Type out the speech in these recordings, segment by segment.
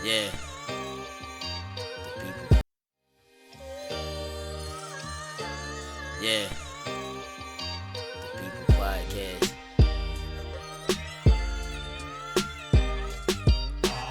Yeah, the people. Yeah, the people podcast.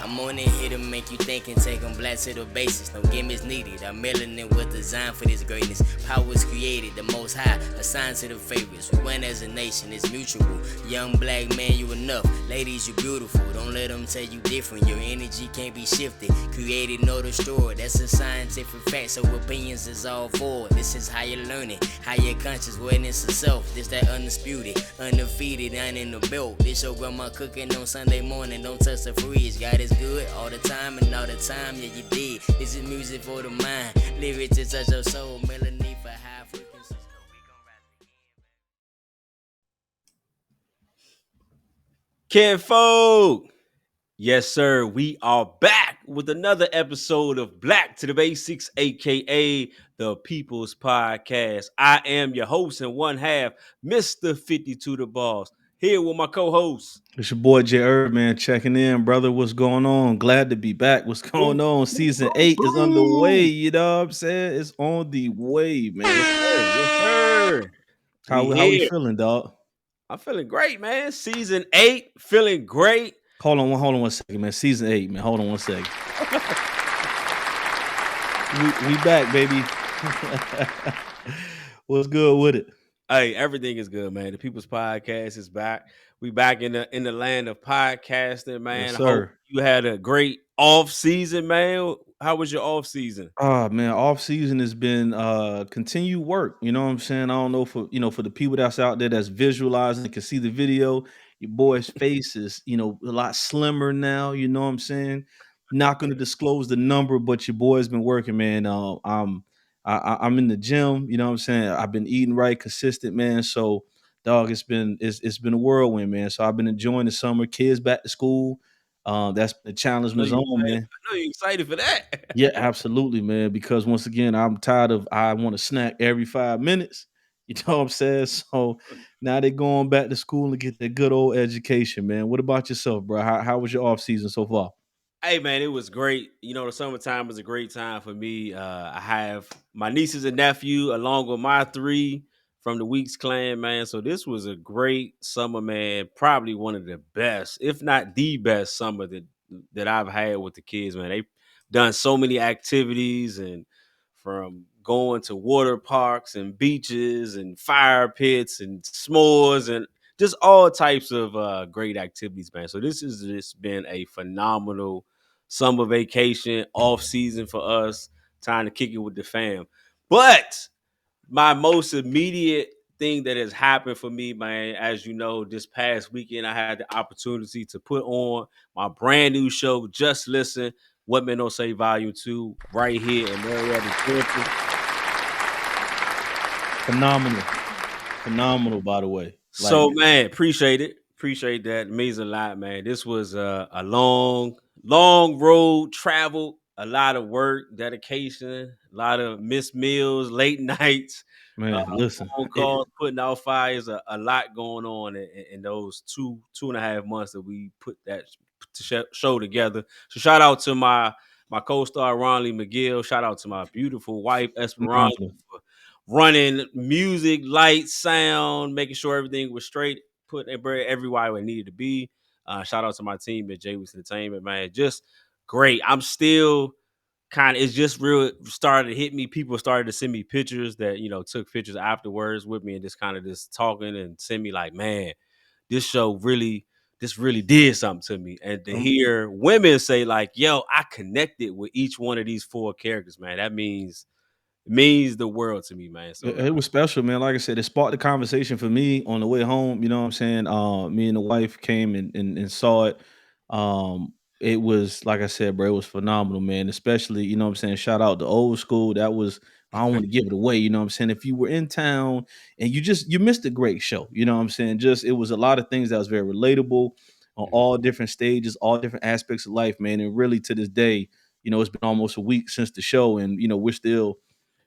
I'm on it here to make you think and take them black to the basis. No gimmicks needed. Our melanin was designed for this greatness. Power was created, the most high, assigned to the favorites. We win as a nation, it's mutual. Young black man, you enough. Ladies, you beautiful. Don't let them tell you different. Your energy can't be shifted. Created, nor destroyed. That's a scientific fact, so opinions is all forward. This is higher learning, higher conscious awareness of self. This that undisputed, undefeated, down in the belt. This your grandma cooking on Sunday morning. Don't touch the fridge. God is good all the time and all the time. Yeah, you did. This is music for the mind. Lyrics to touch your soul. Melody for high frequencies. Kinfolk! Yes, sir. We are back with another episode of Black to the Basics, aka the People's Podcast. I am your host and one half, Mr. 52 the Boss. Here with my co-host. It's your boy J. Herb, man, checking in, brother. What's going on? Glad to be back. What's Boom, going on? boom, Season boom, 8 is underway. boom. You know what I'm saying? It's on the way, man. Yes, sir. Yes, sir. We How we here. feeling, dog? I'm feeling great, man. Season 8, feeling great. Hold on one second, man. Season 8, man. Hold on one second. We back, baby. What's good with it? Hey, everything is good, man. The People's Podcast is back. We back in the land of podcasting, Yes, man. I hope sir. you had a great off season, man. How was your off season? Oh man, off season has been continued work. You know what I'm saying? I don't know for the people that's out there that's visualizing and can see the video, your boy's face is, a lot slimmer now. You know what I'm saying? Not gonna disclose the number, but your boy's been working, man. I'm in the gym, you know what I'm saying? I've been eating right, consistent, man. So dog, it's been a whirlwind, man. So I've been enjoying the summer, kids back to school. That's been the challenge I know was you on, excited. man. I know you excited for that. Yeah, absolutely, man. Because once again, I'm tired of I want to snack every 5 minutes. You know what I'm saying? So now they're going back to school and get that good old education, man. What about yourself, bro? How was your off season so far? Hey, man, it was great. You know, the summertime was a great time for me. I have my nieces and nephew along with my three from the Weeks clan, man. So this was a great summer, man. Probably one of the best, if not the best summer that I've had with the kids, man. They've done so many activities, and from going to water parks and beaches and fire pits and s'mores and just all types of great activities, man. So this has just been a phenomenal summer vacation, off season for us, time to kick it with the fam. But my most immediate thing that has happened for me, man, as you know, this past weekend, I had the opportunity to put on my brand new show, Just Listen, What Men Don't Say Volume 2, right here in Marietta, Georgia. Phenomenal. Phenomenal, by the way. Like, So, man, appreciate it. Appreciate that. It means a lot, man. This was a long, long road travel, a lot of work, dedication, a lot of missed meals, late nights, uh, man, listen. phone calls, putting out fires, a lot going on in those 2.5 months that we put that show together. So, shout out to my co-star Ronley McGill. Shout out to my beautiful wife Esperanza Phenomenal. for running music, lights, sound, making sure everything was straight, putting it everywhere it needed to be. Shout out to my team at J Weeks Entertainment, man. Just great. I'm still kind of, it's just real started to hit me. People started to send me pictures that, took pictures afterwards with me and just kind of just talking and send me like, man, this show really, this really did something to me. And to Um, hear women say like, yo, I connected with each one of these four characters, man. That means the world to me, man. So it was special, man. Like I said, it sparked the conversation for me on the way home. You know what I'm saying? Me and the wife came and saw it. It was like I said, bro, it was phenomenal, man. Especially, you know what I'm saying? Shout out to old school. That was I don't want to give it away, you know what I'm saying? If you were in town and you missed a great show, you know what I'm saying? Just it was a lot of things that was very relatable on all different stages, all different aspects of life, man. And really to this day, it's been almost a week since the show, and we're still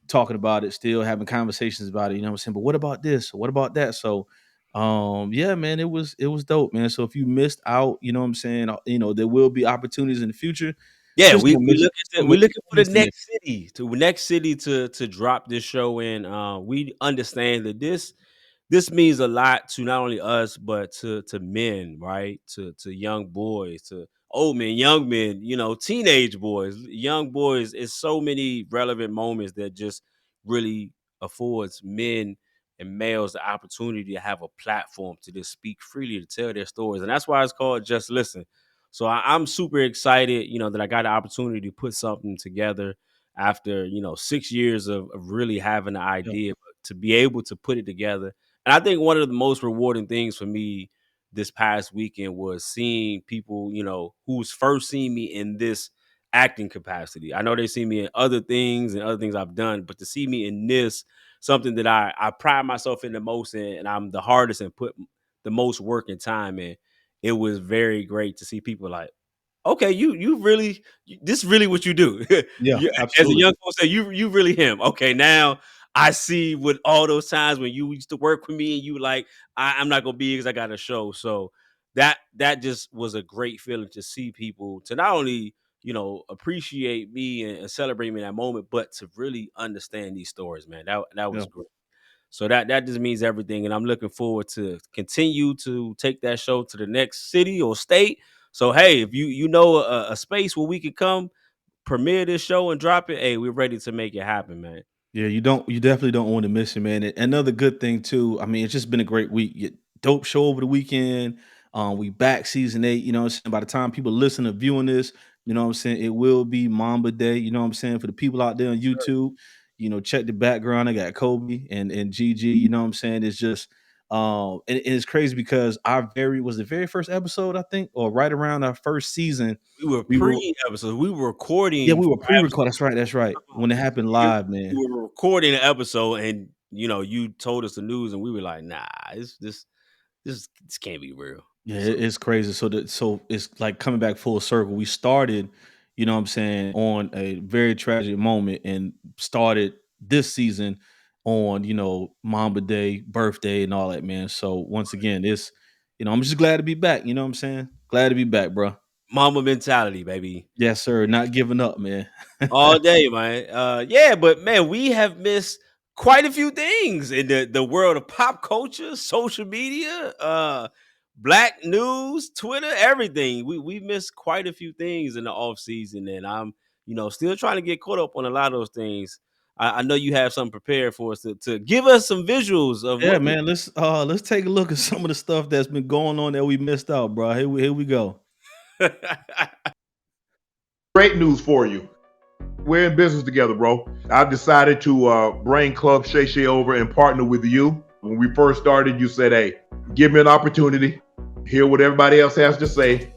talking about it, still having conversations about it, you know what I'm saying? But what about this? What about that? So yeah, man, it was dope, man. So if you missed out, you know what I'm saying, there will be opportunities in the future. Yeah, Just gonna miss we looking for the missing it. next city to drop this show in. We understand that this means a lot to not only us but to men, right? To young boys, to old men, young men, teenage boys, young boys. It's so many relevant moments that just really affords men and males the opportunity to have a platform to just speak freely, to tell their stories. And that's why it's called Just Listen. So I'm super excited, that I got the opportunity to put something together after, 6 years of really having the Yeah, idea, but to be able to put it together. And I think one of the most rewarding things for me this past weekend was seeing people, who's first seen me in this acting capacity. I know they see me in other things and other things I've done, but to see me in this, something that I pride myself in the most in, and I'm the hardest and put the most work and time in, it was very great to see people like, okay, you really this really what you do. yeah, As a absolutely. young folks say, you really him. Okay, now I see what all those times when you used to work with me and you like, I'm not gonna be because I got a show. So that just was a great feeling to see people to not only appreciate me and celebrate me in that moment, but to really understand these stories, man. That Yeah. was great. So that just means everything, and I'm looking forward to continue to take that show to the next city or state. So hey, if you know a space where we could come premiere this show and drop it, hey, we're ready to make it happen, man. Yeah, you definitely don't want to miss it, man. And another good thing too, I mean, it's just been a great week. Dope show over the weekend. We back season 8, you know what I'm saying? By the time people listen to viewing this, you know what I'm saying, it will be Mamba Day, you know what I'm saying? For the people out there on YouTube, check the background. I got Kobe and Gigi, you know what I'm saying? It's just and it's crazy because our very was the very first episode, I think, or right around our first season, We were we were pre-episode. We were yeah, recording we for were pre-record. episode. That's right. When it happened We live, man. we were recording an episode, and you told us the news, and we were like, nah, this can't be real. Yeah, So it's crazy. So it's like coming back full circle. We started, you know what I'm saying, on a very tragic moment and started this season on, Mamba Day, birthday, and all that, man. So once again, I'm just glad to be back. You know what I'm saying? Glad to be back, bro. Mama mentality, baby. Yes, sir. Not giving up, man. All day, man. Yeah, but man, we have missed quite a few things in the world of pop culture, social media, black news, Twitter, everything. We missed quite a few things in the off season, and I'm still trying to get caught up on a lot of those things. I know you have something prepared for us to give us some visuals of Yeah, what we. man. Let's take a look at some of the stuff that's been going on that we missed out, bro. Here we go. Great news for you. We're in business together, bro. I've decided to bring Club Shay Shay over and partner with you. When we first started, you said, hey, give me an opportunity, hear what everybody else has to say.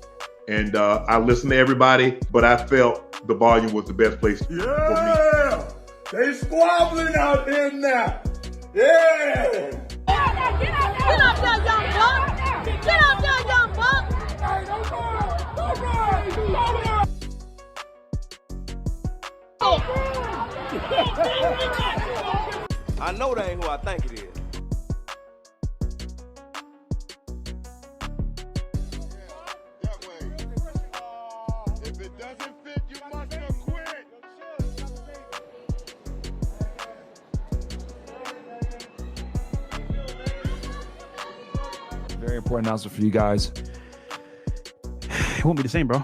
And I listened to everybody, but I felt the volume was the best place for me. Yeah! They squabbling out there now. Yeah! Get up there, young buck! Get up there, young buck! Hey, don't run! Don't run! Don't run! I know that ain't who I think it is. That way. If it doesn't fit, you must have quit. Very important announcement for you guys. It won't be the same, bro.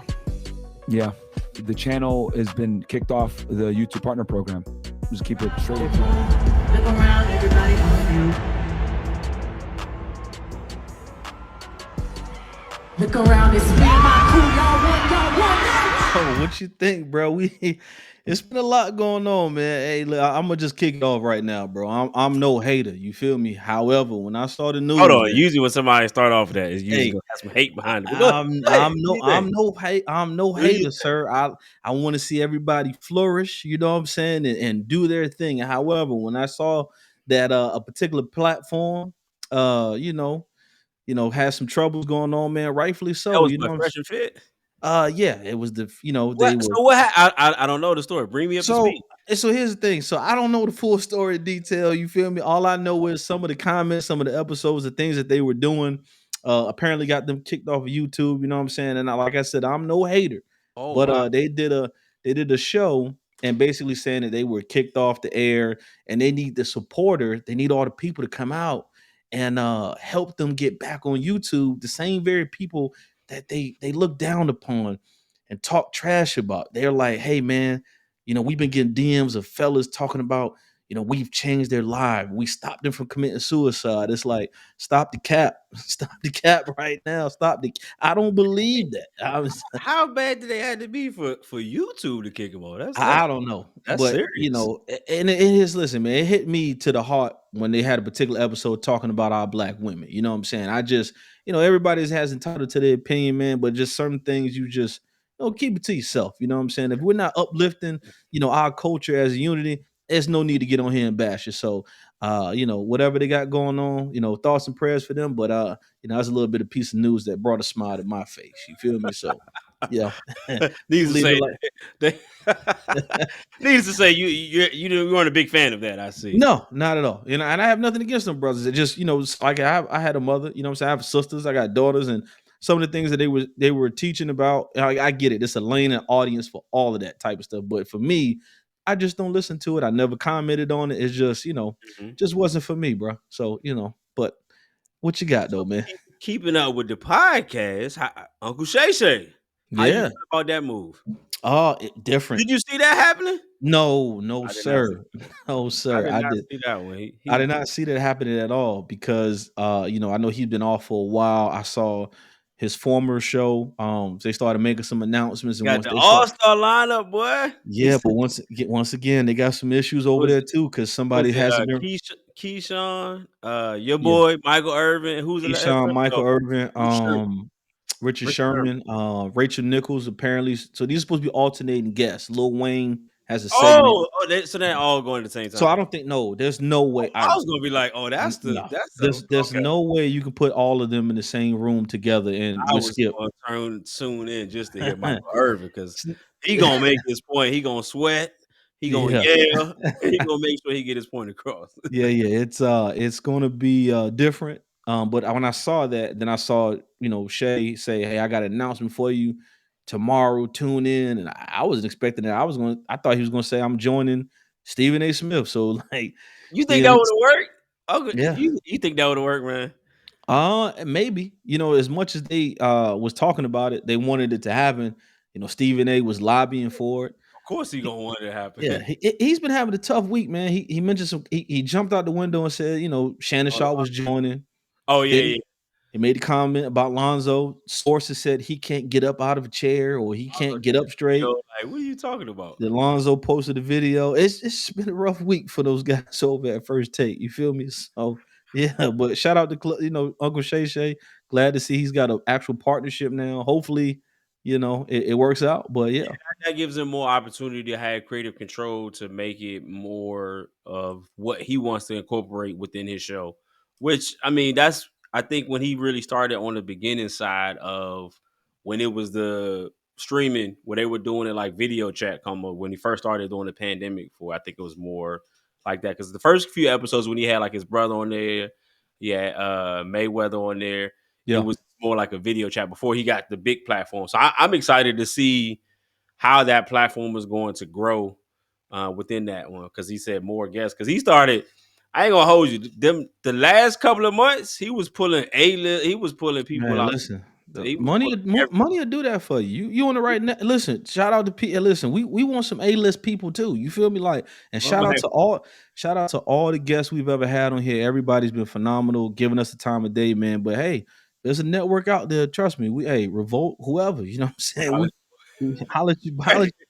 Yeah. The channel has been kicked off the YouTube partner program. Just keep it straight. Look around, everybody on you. Look around, it's me, my crew, y'all want. Oh, what you think, bro? It's been a lot going on, man. Hey, look, I'm gonna just kick it off right now, bro. I'm no hater, you feel me? However, when I saw the news, Hold on. Usually when somebody start off with that, it's usually hey, gonna have some hate behind it. But go ahead. I'm no Do your hater, sir. I want to see everybody flourish, you know what I'm saying, and do their thing. However, when I saw that a particular platform, has some troubles going on, man, rightfully That so, was you know what, what I'm Fresh and Fit? yeah, it was they What? were So what? I don't know the story. Bring me up to so speed. so here's the thing. So I don't know the full story detail. You feel me? All I know is some of the comments, some of the episodes, the things that they were doing, apparently got them kicked off of YouTube. You know what I'm saying? And like I said, I'm no hater. Oh But wow. they did a show and basically saying that they were kicked off the air and they need the supporter, they need all the people to come out and help them get back on YouTube. The same very people that they look down upon and talk trash about. They're like, hey man, we've been getting DMs of fellas talking about, we've changed their life. We stopped them from committing suicide. It's like, stop the cap. Stop the cap right now. I don't believe that. How bad did they have to be for YouTube to kick him off? That's I don't know, that's but serious. and it is, listen, man, it hit me to the heart when they had a particular episode talking about our black women. You know what I'm saying? I just, everybody has entitled to their opinion, man, but just certain things you just, keep it to yourself. You know what I'm saying? If we're not uplifting, our culture as a unity, there's no need to get on here and bash it. So, whatever they got going on, thoughts and prayers for them. But that's a little bit of piece of news that brought a smile to my face. You feel me? So, yeah, Needs to leave it say like. they, needs to say you weren't a big fan of that. I see. No, not at all. And I have nothing against them brothers. It just, it's like I had a mother, you know what I'm saying? I have sisters, I got daughters, and some of the things that they were teaching about, I get it. It's a lane and audience for all of that type of stuff. But for me, I just don't listen to it. I never commented on it. It's just, Mhm. just wasn't for me, bro. So, but what you got though, man? Keeping up with the podcast, Uncle Shay Shay. How you Yeah. feel about that move? Oh, different. Did you see that happening? No, no, I did not see. sir. No, I sir. did I not did. see that one. I did not see that happening at all because I know he's been off for a while. I saw his former show. They started making some announcements, and got once the they start, All Star lineup, boy. yeah, but once again, they got some issues over Was there it too because was somebody it hasn't been. Keyshawn, your Yeah, boy Michael Irvin, who's the last? Keyshawn, No, Michael Irvin, Sherman. Richard Richard Sherman. Sherman, Rachel Nichols. Apparently, so these are supposed to be alternating guests. Lil Wayne has a segment, So they're all going at the same so I time. don't think, no. There's no way. I was gonna be like, oh, No. that's the There's okay. no way you can put all of them in the same room together and I with was Skip. gonna tune in just to hear Michael Irvin because he gonna make his point. He gonna sweat. He gonna Yeah. yell. He gonna make sure he get his point across. Yeah, yeah. It's gonna be different. But when I saw that, then I saw, Shay say, hey, I got an announcement for you tomorrow. Tune in. And I wasn't expecting that. I thought he was gonna say I'm joining Stephen A. Smith. So like, You think yeah, that would have worked? Okay, yeah. you think that would have worked, man? Maybe, as much as they was talking about it, they wanted it to happen. Stephen A was lobbying for it. Of course, he gonna want it to happen. Yeah, he's been having a tough week, man. He mentioned he jumped out the window and said, Shannon Sharp was joining. Oh yeah, Then yeah. he made a comment about Lonzo. Sources said he can't get up out of a chair or he Lonzo can't did get up a video, straight. like, what are you talking about? Then Lonzo posted a video. It's been a rough week for those guys over at First Take. You feel me? So yeah, but shout out to Uncle Shay Shay. Glad to see he's got an actual partnership now. Hopefully, it works out. But yeah, That gives him more opportunity to have creative control to make it more of what he wants to incorporate within his show. Which I mean, that's I think when he really started on the beginning side of when it was the streaming where they were doing it like video chat combo when he first started doing the pandemic for I think it was more like that because the first few episodes when he had like his brother on there, he had Mayweather on there, it yeah. was more like a video chat before he got the big platform. So I'm excited to see how that platform is going to grow within that one because he said more guests because he started. I ain't gonna hold you. The last couple of months he was pulling A-list. He was pulling people Man, out. listen, the He was money, pulling money will do that for you. You on the right now. Listen, shout out to P. Listen, we want some A-list people too. You feel me? Like, and everybody. shout out to all the guests we've ever had on here. Everybody's been phenomenal, giving us the time of day, man. But hey, there's a network out there. Trust me. Revolt, whoever. You know what I'm saying? We holler at your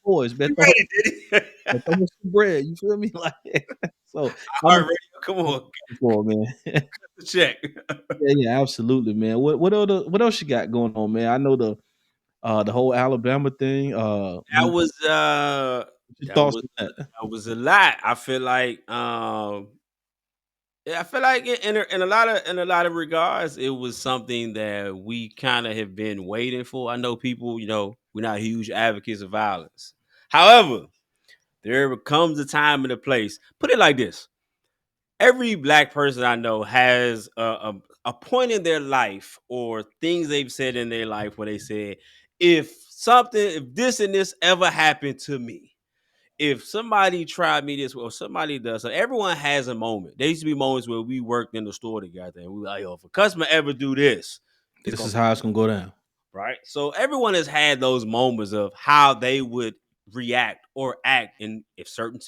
boys, man. You ready, Diddy? Throw us some bread. You feel me? Like, so I'm Heart radio. Come on, for man. check. Yeah, yeah, absolutely, man. What else you got going on, man? I know the whole Alabama thing. That was Your that thoughts was on that? that was a lot. I feel like yeah, I feel like in a lot of regards, it was something that we kind of have been waiting for. I know people, we're not huge advocates of violence. However, there comes a time and a place. Put it like this: every black person I know has a point in their life or things they've said in their life where they said, if this and this ever happened to me, if somebody tried me this way or somebody does, so everyone has a moment. There used to be moments where we worked in the store together and we were like, yo, if a customer ever do this, This is how it's gonna go down. right? So everyone has had those moments of how they would react or act in if certain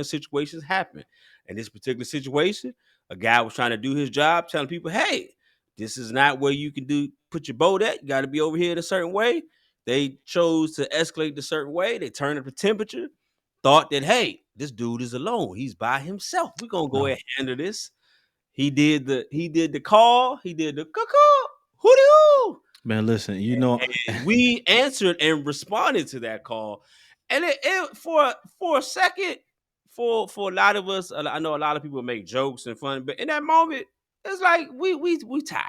situations happen. In this particular situation, a guy was trying to do his job, telling people, hey, this is not where you can put your boat at. You got to be over here in a certain way. They chose to escalate a certain way. They turned up the temperature, thought that, hey, this dude is alone. He's by himself. We're gonna go ahead and handle this. He did the call, he did the cuckoo, hoo-doo. Man, listen, you know, And we answered and responded to that call, and it for a second, for a lot of us, I know a lot of people make jokes and fun, but in that moment, it's like we tired.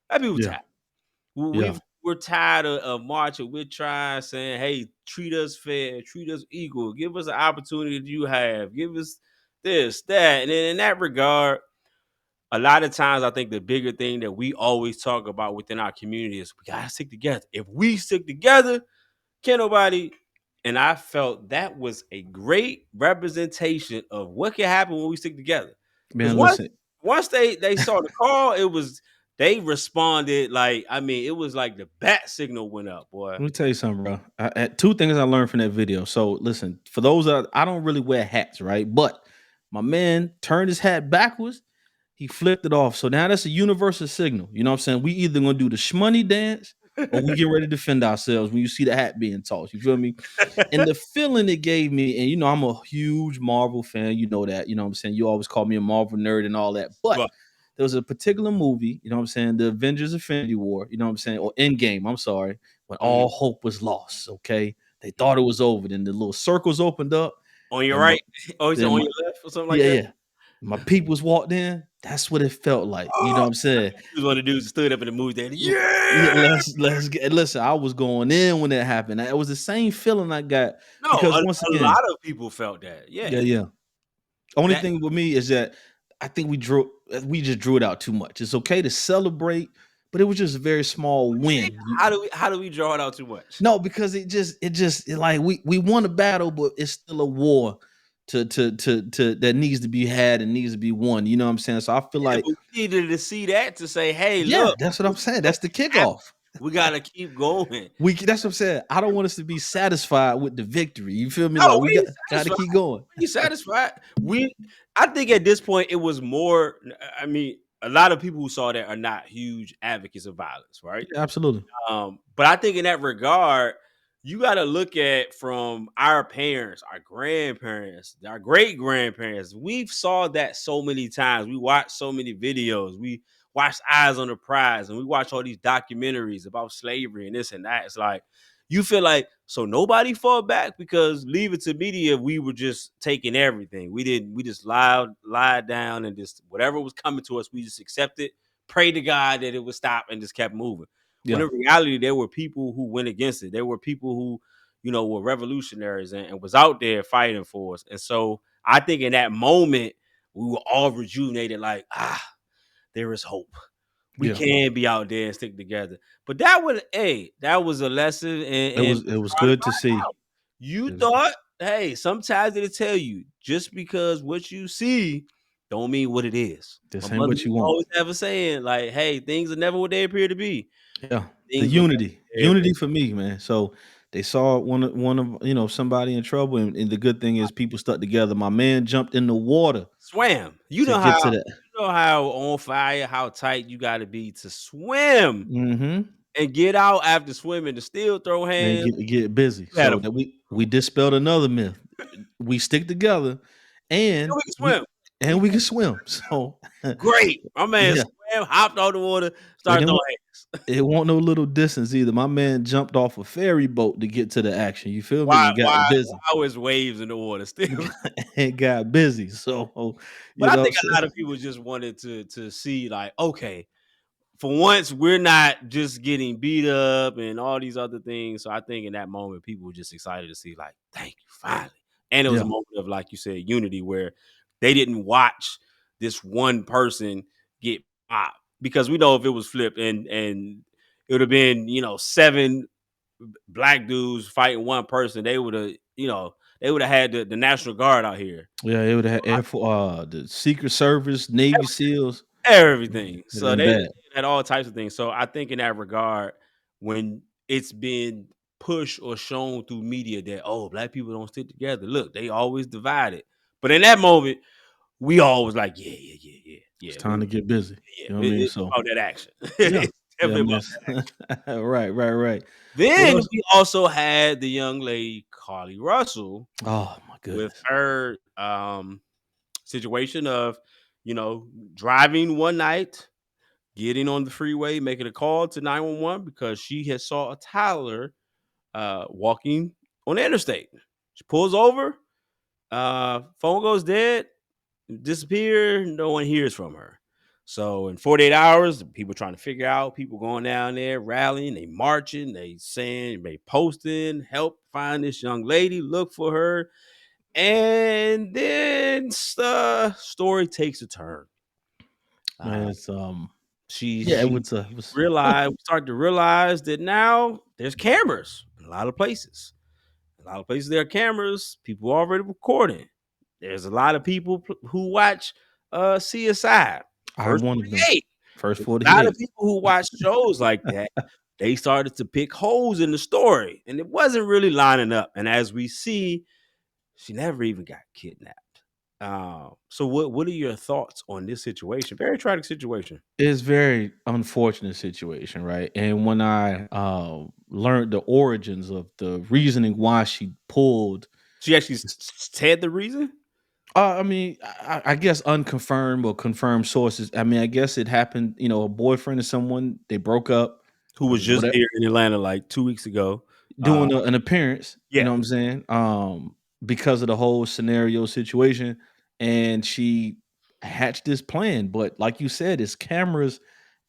That people Yeah. tired. Yeah. We're tired of marching. We're trying, saying, "Hey, treat us fair, treat us equal, give us an opportunity that you have, give us this, that," and then in that regard. A lot of times, I think the bigger thing that we always talk about within our community is we gotta stick together. If we stick together, can't nobody. And I felt that was a great representation of what can happen when we stick together. Because Man, listen. once they saw the call, they responded like, I mean, it was like the bat signal went up, boy. Let me tell you something, bro. Two things I learned from that video. So listen, for those that I don't really wear hats, right? But my man turned his hat backwards. He flipped it off. So now that's a universal signal. You know what I'm saying? We either gonna do the shmoney dance or we get ready to defend ourselves when you see the hat being tossed. You feel me? And the feeling it gave me, and you know, I'm a huge Marvel fan. You know that. You know what I'm saying? You always call me a Marvel nerd and all that. But there was a particular movie, you know what I'm saying? The Avengers Infinity War, you know what I'm saying? Or Endgame, I'm sorry, when all hope was lost, okay? They thought it was over. Then the little circles opened up. On your right? On your left or something like that? Yeah. My peoples walked in. That's what it felt like. You know what I'm saying? He was one of the dudes that stood up in the movie there. Yeah, let's get listen. I was going in when that happened. It was the same feeling I got. No, Because once again, a lot of people felt that. Yeah. Only thing with me is that I think we just drew it out too much. It's okay to celebrate, but it was just a very small win. How do we draw it out too much? No, because it like we won a battle, but it's still a war to that needs to be had and needs to be won. You know what I'm saying? So I feel like we needed to see that to say, hey, yeah, look, that's what I'm saying. That's the kickoff. We gotta keep going. That's what I'm saying. I don't want us to be satisfied with the victory. You feel me? No, Like we gotta keep going. You satisfied? I think at this point it was more. I mean, a lot of people who saw that are not huge advocates of violence, right? Yeah, absolutely. But I think in that regard, you got to look at from our parents, our grandparents, our great grandparents. We've saw that so many times. We watched so many videos. We watched Eyes on the Prize, and we watch all these documentaries about slavery and this and that. It's like you feel like so nobody fought back because leave it to media. We were just taking everything. We didn't. We just lied down and just whatever was coming to us, we just accepted. Pray to God that it would stop and just kept moving. Yeah. When in reality, there were people who went against it. There were people who, were revolutionaries and was out there fighting for us. And so I think in that moment, we were all rejuvenated, like, there is hope. We can be out there and stick together. But that was a lesson. And it was good to see. You thought, hey, sometimes it'll tell you just because what you see don't mean what it is. This ain't what you want. Always have a saying like, hey, things are never what they appear to be. Yeah, the unity for me, man. So they saw one of somebody in trouble, and the good thing is people stuck together. My man jumped in the water, swam. You know how on fire, how tight you got to be to swim and get out after swimming to still throw hands and get busy. So that we dispelled another myth. We stick together, and we can swim. We can swim. So great. My man swam, hopped out the water, started throwing hands. It won't no little distance either. My man jumped off a ferry boat to get to the action. You feel me? Why busy. Why was waves in the water still? It got busy. So but I think a lot of people just wanted to see like, okay, for once we're not just getting beat up and all these other things. So I think in that moment, people were just excited to see like, thank you, finally. And it was a moment of, like you said, unity where they didn't watch this one person get popped, because we know if it was flipped and it would have been 7 black dudes fighting one person, they would have, they would have had the National Guard out here. Yeah, it would have the Secret Service, Navy SEALs. Everything. It'd have So been they bad. had all types of things. So I think in that regard, when it's been pushed or shown through media that black people don't stick together, look, they always divided. But in that moment, we all was like, yeah. It's time to get busy. Yeah, You know what I mean? it's So about that action. yeah, It's yeah, definitely man. about that action. Right. What Then else? we also had the young lady Carlee Russell Oh my with goodness. her situation of, driving one night, getting on the freeway, making a call to 911 because she had saw a toddler walking on the interstate. She pulls over, phone goes dead, disappear, no one hears from her. So in 48 hours, people trying to figure out, people going down there, rallying, they marching, they saying, they posting, help find this young lady, look for her. And then the story takes a turn. Man, it's She yeah, it was we start to realize that now there's cameras in a lot of places. A lot of places there are cameras. People already recording. There's a lot of people who watch CSI, I'm First one of them. 48. First There's a lot 48. of people who watch shows like that. They started to pick holes in the story, and it wasn't really lining up. And as we see, she never even got kidnapped. So what are your thoughts on this situation? Very tragic situation. It's very unfortunate situation, right? And when I learned the origins of the reasoning why she pulled, She actually said the reason. I mean, I guess unconfirmed or confirmed sources. I mean, I guess it happened. You know, a boyfriend or someone, they broke up. Who was just Whatever, here in Atlanta like 2 weeks ago. doing an appearance. You Yeah. know what I'm saying? Because of the whole scenario situation, and she hatched this plan. But like you said, it's cameras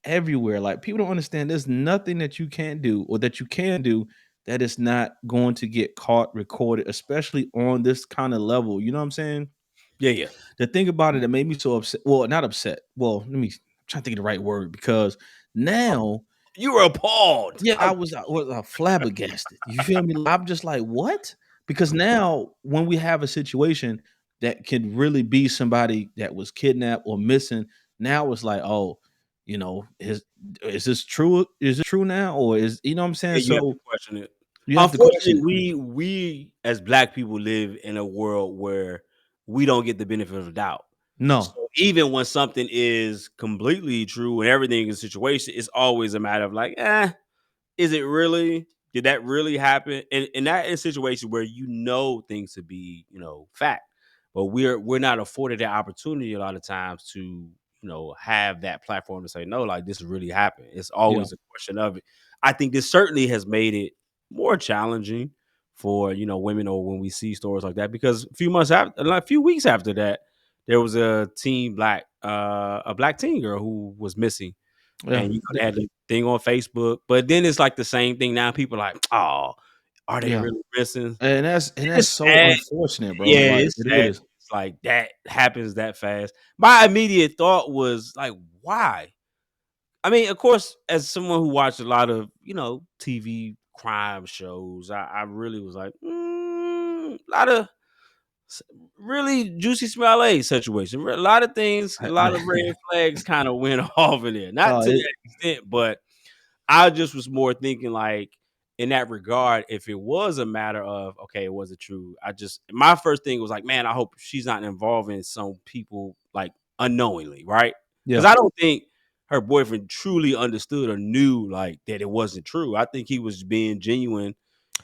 everywhere. Like people don't understand. There's nothing that you can't do or that you can do that is not going to get caught, recorded, especially on this kind of level. You know what I'm saying? Yeah. The thing about it that made me so upset. Well, not upset. Well, I'm trying to think of the right word because now. You were appalled. Yeah, I was flabbergasted. You feel me? I'm just like, what? Because now when we have a situation that could really be somebody that was kidnapped or missing, now it's like, oh, is this true? Is it true now? Or you know what I'm saying? Yeah, you have So to question it. you have to question Unfortunately, it. we as black people live in a world where we don't get the benefit of the doubt. No. So even when something is completely true and everything is a situation, it's always a matter of like, is it really? Did that really happen? And that is a situation where things to be, fact. But we're not afforded that opportunity a lot of times to, have that platform to say, no, like this really happened. It's Yeah. always a question of it. I think this certainly has made it more challenging for, women or when we see stories like that. Because a few weeks after that, there was a black teen girl who was missing. Yeah. And they had the thing on Facebook, but then it's like the same thing now. People are like, oh, are they Yeah. really missing? And that's It's so sad. unfortunate, bro. Yeah, Like it's it sad. is. It's like that happens that fast. My immediate thought was like, why? I mean, of course, as someone who watched a lot of, TV crime shows, I really was like, a lot of really juicy smell A situation. A lot of things, a lot of red flags kind of went off in there. Not to that extent, but I just was more thinking like in that regard, if it was a matter of, okay, was it true? My first thing was like, man, I hope she's not involving some people like unknowingly, right? Because Yeah. I don't think her boyfriend truly understood or knew like that it wasn't true. I think he was being genuine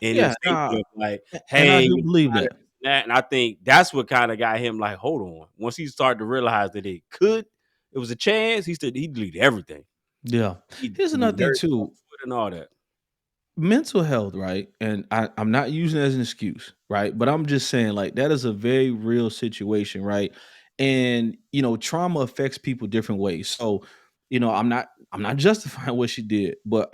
in Yeah. his statement of like, And I hey, do believe that. and I think that's what kind of got him like, hold on. Once he started to realize that it was a chance, he deleted everything. Yeah. Here's another thing too. And all that. Mental health, right? And I'm not using it as an excuse, right? But I'm just saying, like, that is a very real situation, right? And trauma affects people different ways. So, I'm not justifying what she did, but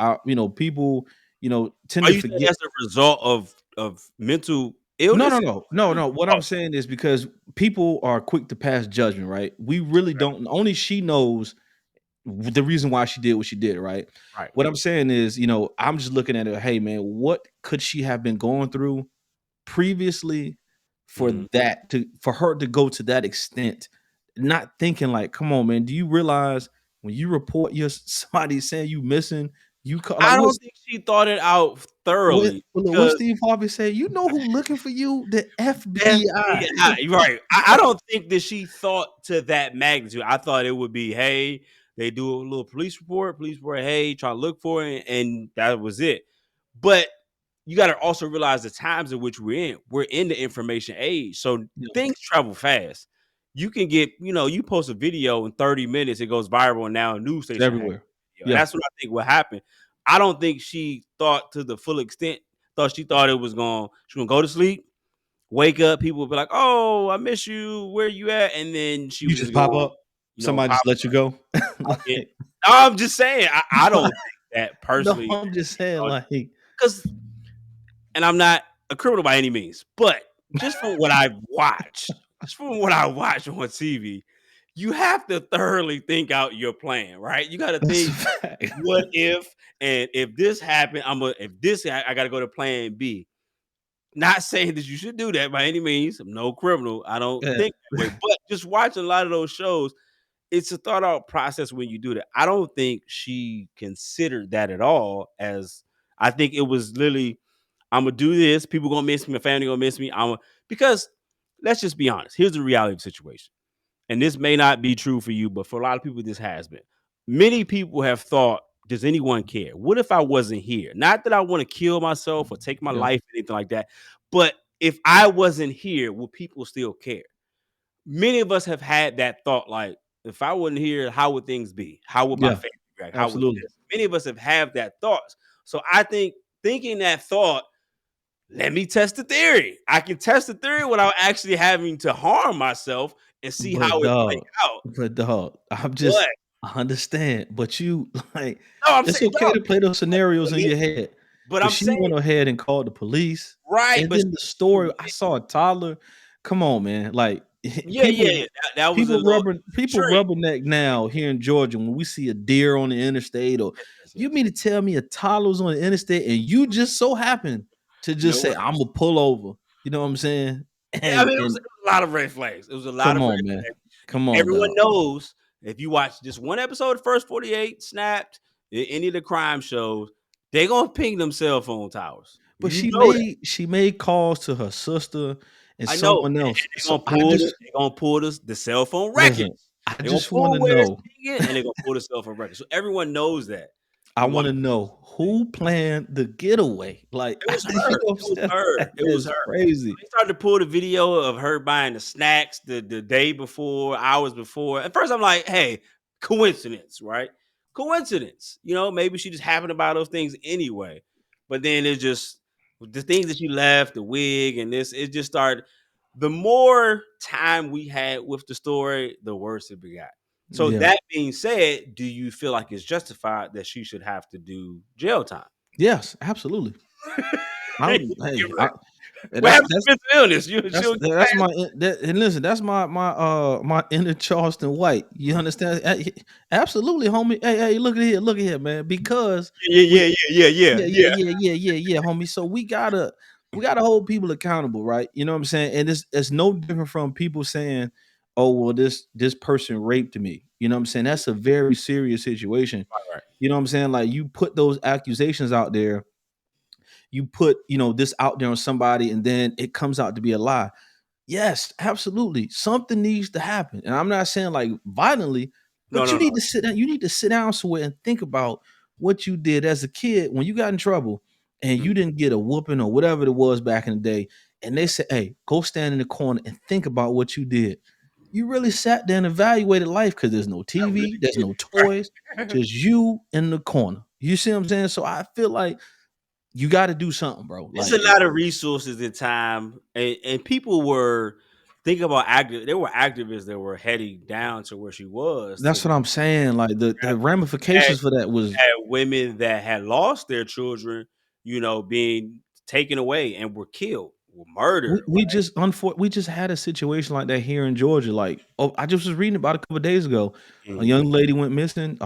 people, tend Are to you saying forget. that's a result of mental No, illness? no. What I'm saying is because people are quick to pass judgment, right? We really don't. Only she knows the reason why she did what she did, right? Right. What I'm saying is, I'm just looking at it. Hey, man, what could she have been going through previously for Mhm. for her to go to that extent? Not thinking like, come on, man. Do you realize when you report somebody saying you missing, you call like I what's don't think she thought it out thoroughly what because Steve Harvey said? You know who looking for you? The FBI. FBI, you're right. I don't think that she thought to that magnitude. I thought it would be, hey, they do a little police report, hey, try to look for it, and that was it. But you got to also realize the times in which we're in. We're in the information age, so Yeah. things travel fast. You can get, you post a video in 30 minutes, it goes viral, and now a news It's station has everywhere. it. And Yeah. that's what I think what happened. I don't think she thought to the full extent. She thought it was she gonna go to sleep, wake up, people would be like, "Oh, I miss you. Where you at?" And then she You was just just pop going, up. Somebody pop just let you go. it. Like, No, I'm just saying, I don't think that no, personally, I'm just saying, like, because, and I'm not a criminal by any means, but just from what I've watched, on TV, you have to thoroughly think out your plan, right? You got to that's a think, fact. what if, and if this happened, I got to go to plan B. Not saying that you should do that by any means. I'm no criminal. I don't Yeah. think that way. But just watching a lot of those shows, it's a thought out process when you do that. I don't think she considered that at all. As I think it was literally, I'm gonna do this. People gonna miss me. My family gonna miss me. Because let's just be honest. Here's the reality of the situation, and this may not be true for you, but for a lot of people, this has been. Many people have thought, does anyone care? What if I wasn't here? Not that I want to kill myself or take my Yeah. life or anything like that, but if I wasn't here, will people still care? Many of us have had that thought, like, if I wasn't here, how would things be? How would my Yeah. family react? How would Absolutely. this? Many of us have had that thoughts. So I think thinking that thought, let me test the theory. I can test the theory without actually having to harm myself and see how But it plays dog, out. But I understand, but you like no, I'm it's saying, okay to play those scenarios in your head. but But I'm she saying, went ahead and called the police. right, And but then the story, I saw a toddler. Come on, man. Like yeah. That was a little people extreme. rubberneck now here in Georgia when we see a deer on the interstate, or you Yes. mean to tell me a toddler's on the interstate and you just so happen to just No, say, I'm gonna pull over. You know what I'm saying? I mean, it was And a lot of red flags. It was a lot come of red on, man. flags. Come on, Everyone dog. knows, if you watch just one episode of First 48, Snapped, any of the crime shows, they're gonna ping them cell phone towers. But You know that. she made calls to her sister and I know. someone else. They're So gonna pull the cell phone records. listen, I They're gonna just want pull to where it's know. pinging, and they're gonna pull the cell phone records. So everyone knows that. I You want watch. to know who planned the getaway. Like, It was you her. know what It was I'm saying? her. Like, It was that's her. crazy. They started to pull the video of her buying the snacks the day before, hours before. At first, I'm like, hey, coincidence, right? Coincidence. Maybe she just happened to buy those things anyway. But then it's just the things that she left, the wig and this, it just started. The more time we had with the story, the worse it got. So Yeah. that being said, do you feel like it's justified that she should have to do jail time? Yes, absolutely. Hey, What happens to mental illness? that's my and listen, that's my inner Charleston White. You understand? Absolutely, homie. Hey, look at here, man. Because Yeah. yeah, homie. So we gotta hold people accountable, right? You know what I'm saying? And it's no different from people saying, "Oh, well, this person raped me." You know what I'm saying? That's a very serious situation. Right. You know what I'm saying? Like, you put those accusations out there, you put this out there on somebody, and then it comes out to be a lie. Yes, absolutely. Something needs to happen. And I'm not saying like violently, but No. you need to sit down. You need to sit down somewhere and think about what you did as a kid when you got in trouble and you didn't get a whooping or whatever it was back in the day. And they said, hey, go stand in the corner and think about what you did. You really sat there and evaluated life, because there's no TV, there's no toys, just you in the corner. You see what I'm saying? So I feel like you got to do something, bro. It's Like, a lot of resources and time, and people were thinking about active. There were activists that were heading down to where she was. that's what I'm saying. Like, the ramifications for that was Had women that had lost their children, being taken away and were killed. murder. We just we just had a situation like that here in Georgia. Like, I just was reading about a couple of days ago. A young lady went missing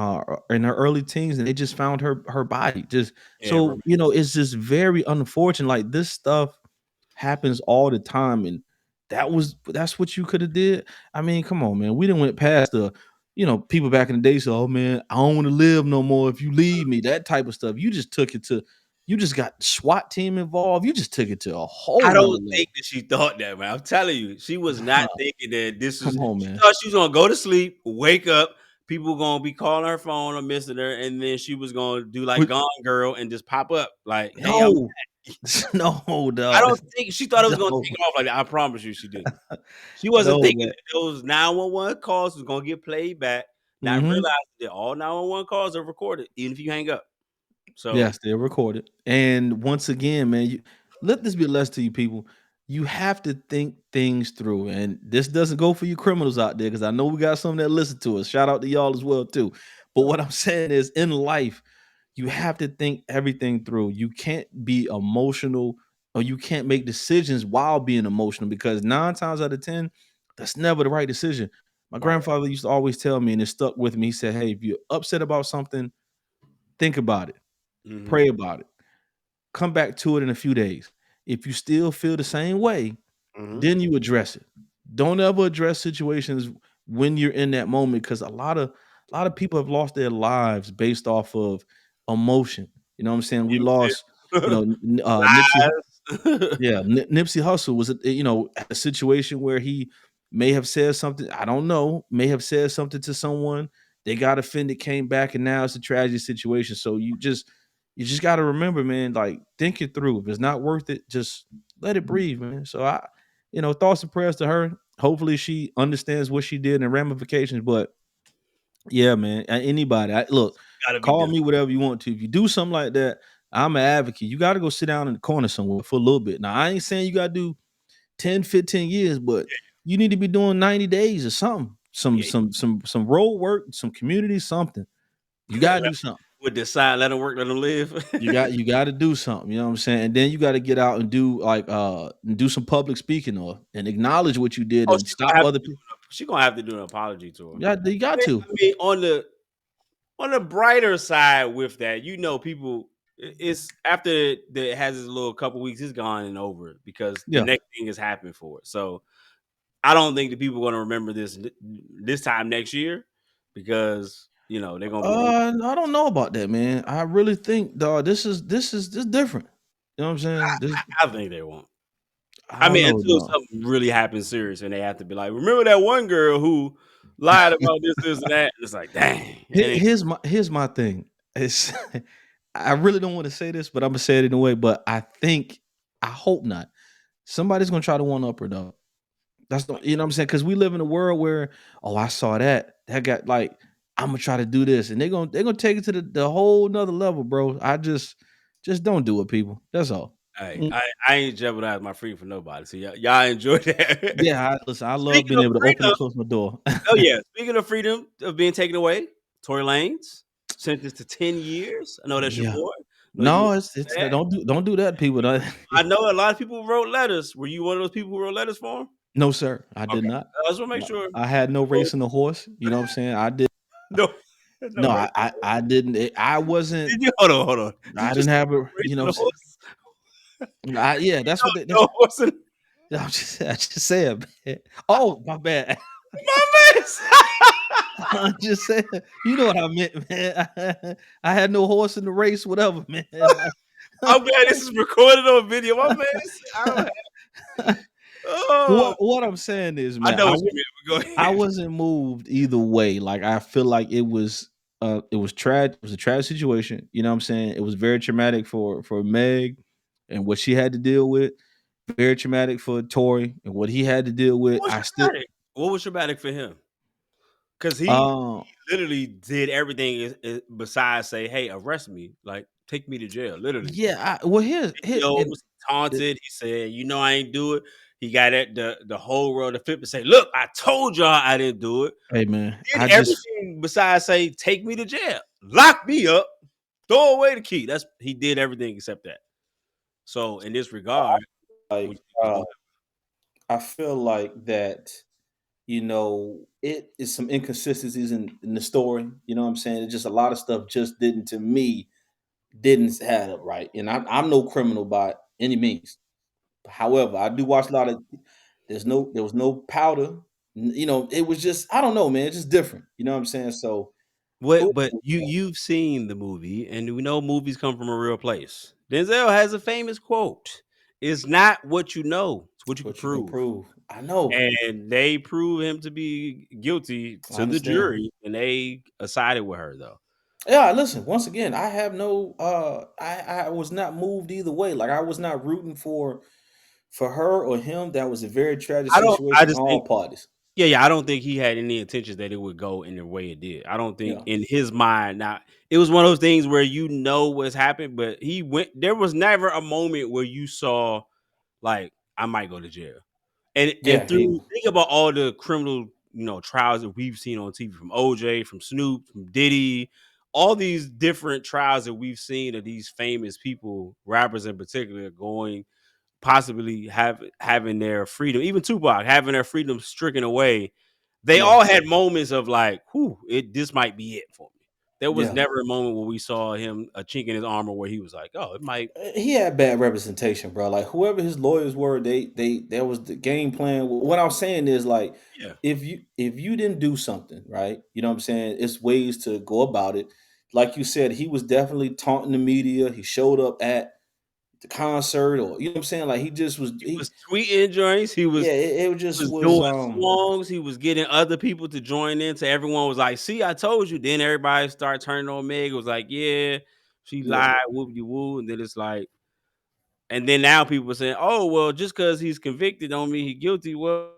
in her early teens, and they just found her body. Just so you know, it's just very unfortunate. Like this stuff happens all the time, and that's what you could have did. I mean, come on, man. We didn't went past the, people back in the day said, "Oh man, I don't want to live no more if you leave me." That type of stuff. You just took it to. You just got SWAT team involved. You just took it to a whole. I don't level. think that she thought that, man. I'm telling you, she was not thinking that this was. Come on, She man. thought she was gonna go to sleep, wake up, people were gonna be calling her phone or missing her, and then she was gonna do like Gone Girl and just pop up like, "Hey, No, no, dog. I don't think she thought it was gonna No. take it off like that. I promise you, she didn't. She wasn't No, thinking man. that those 911 calls was gonna get played back. Not Mhm. realizing that all 911 calls are recorded, even if you hang up. So Yes, they're recorded. And once again, man, let this be a lesson to you people. You have to think things through. And this doesn't go for you criminals out there, because I know we got some that listen to us. Shout out to y'all as well, too. But what I'm saying is, in life, you have to think everything through. You can't be emotional, or you can't make decisions while being emotional, because 9 times out of 10, that's never the right decision. My grandfather used to always tell me, and it stuck with me. He said, "Hey, if you're upset about something, think about it. Pray about it. Come back to it in a few days. If you still feel the same way, then you address it. Don't ever address situations when you're in that moment, because a lot of people have lost their lives based off of emotion. You know what I'm saying? We lost, Nipsey. lies. Yeah, Nipsey Hussle was, a situation where he may have said something. I don't know. May have said something to someone. They got offended, came back, and now it's a tragic situation. So you just got to remember, man. Like, think it through. If it's not worth it, just let it breathe, man. So thoughts and prayers to her. Hopefully, she understands what she did and ramifications. But yeah, man. Anybody, look, Gotta be call done. me whatever you want to. If you do something like that, I'm an advocate. You got to go sit down in the corner somewhere for a little bit. Now, I ain't saying you got to do 10, 15 years, but you need to be doing 90 days or something. Some road work, some community, something. You got to do something. With the sign, let them work, let them live. You got to do something. You know what I'm saying? And then you got to get out and do some public speaking, and acknowledge what you did, and stop other people. She's gonna have to do an apology to her. Yeah, you got to. I mean, on the brighter side with that, people, it's after it has its little couple weeks, it's gone and over because the next thing is happening for it. So I don't think the people are gonna remember this time next year, because they're gonna be. I don't know about that, man. I really think, dog, this is different. You know what I'm saying? I think they won't. I I mean, don't know, until dog. something really happens serious, and they have to be like, remember that one girl who lied about this, and that. It's like, dang. Here's my thing. It's I really don't want to say this, but I'm gonna say it in a way. But I hope not. Somebody's gonna try to one up her, dog. That's not, you know what I'm saying? Because we live in a world where, I saw that got, like, I'm gonna try to do this, and they're gonna take it to the whole nother level, bro. I just don't do it, people. That's all. Hey, I ain't jeopardize my freedom for nobody. So y'all enjoy that. Yeah, listen, I love Speaking being of able to open freedom, and close my door. oh yeah. Speaking of freedom of being taken away, Tory Lanez sentenced to 10 years. I know that's your Yeah. boy. No, it's don't do that, people. I know a lot of people wrote letters. Were you one of those people who wrote letters for him? No, sir. I did Okay. not. I just want to make sure. I had no race in the horse. You know what I'm saying? I did. No. No, Right. I didn't. I wasn't. Did you, hold on. I didn't have a. Race You in know. the horse? Yeah, that's what. That's, No horse in I just said, man. Oh, my bad. my man. I just said. You know what I meant, man. I had no horse in the race, whatever, man. I'm glad this is recorded on video. My man, I don't have. Oh, What I'm saying is, man, I know what you mean. But go ahead. I wasn't moved either way. Like, I feel like it was tragic. It was a tragic situation. You know what I'm saying? It was very traumatic for Meg and what she had to deal with. Very traumatic for Tory and what he had to deal with. What was traumatic for him? Because he literally did everything besides say, "Hey, arrest me. Like, take me to jail." Literally. Yeah. He was taunted. He said, I ain't do it." He got the whole world to flip and say, "Look, I told y'all I didn't do it." Hey, man, He did everything besides say, "Take me to jail, lock me up, throw away the key." He did everything except that. So in this regard, like What you think was gonna I feel like that, it is some inconsistencies in the story. You know what I'm saying? It's just a lot of stuff just didn't to me didn't add up right. And I'm no criminal by any means. However, I do watch a lot of there was no powder. It was just I don't know, man, it's just different. You know what I'm saying? So who What but you've seen the movie, and we know movies come from a real place. Denzel has a famous quote. It's not what you know, it's what you can what you can prove. prove. I know. And they prove him to be guilty I to the understand. jury, and they sided with her though. Yeah, listen, once again, I have no I was not moved either way. Like I was not rooting for her or him. That was a very tragic I situation on just all think parties. yeah, I don't think he had any intentions that it would go in the way it did. I don't think Yeah. in his mind now it was one of those things where you know what's happened, but he went there was never a moment where you saw like I might go to jail. And Yeah, through think about all the criminal, trials that we've seen on TV from OJ, from Snoop, from Diddy, all these different trials that we've seen of these famous people, rappers in particular, going possibly having their freedom, even Tupac having their freedom stricken away. They yeah, all had moments of like, whew, this might be it for me. There was yeah. never a moment where we saw him a chink in his armor where he was like, oh, it might. He had bad representation, bro. Like whoever his lawyers were, they that was the game plan. What I'm saying is like Yeah. if you didn't do something, right? You know what I'm saying? It's ways to go about it. Like you said, he was definitely taunting the media. He showed up at the concert or you know what I'm saying? Like he just was He was tweeting joints. He was yeah, it just was was doing songs. He was getting other people to join in. So everyone was like, "See, I told you." Then everybody started turning on Meg. It was like, "Yeah, she yeah. lied, whoop de woo." And then it's like, and then now people are saying, "Oh, well, just because he's convicted don't mean he's guilty." Well,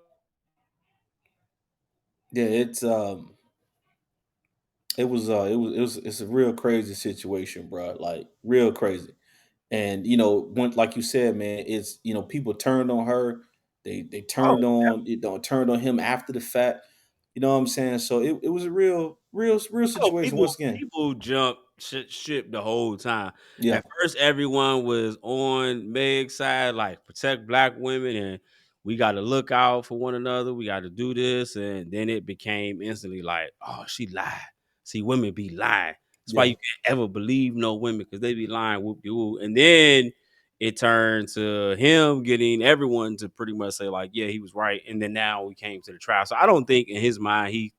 Yeah, it's a real crazy situation, bro. Like real crazy. And when like you said, man, it's people turned on her. They oh, turned on him after the fact. You know what I'm saying? So it was a real oh, situation people once again. people jump ship the whole time. Yeah, At first, everyone was on Meg's side, like protect black women, and we got to look out for one another. We got to do this, and then it became instantly like, oh, she lied. See, women be lying. That's why yeah, you can't ever believe no women because they be lying. Whoop de woo. And then it turned to him getting everyone to pretty much say like, yeah, he was right. And then now we came to the trial. So I don't think in his mind he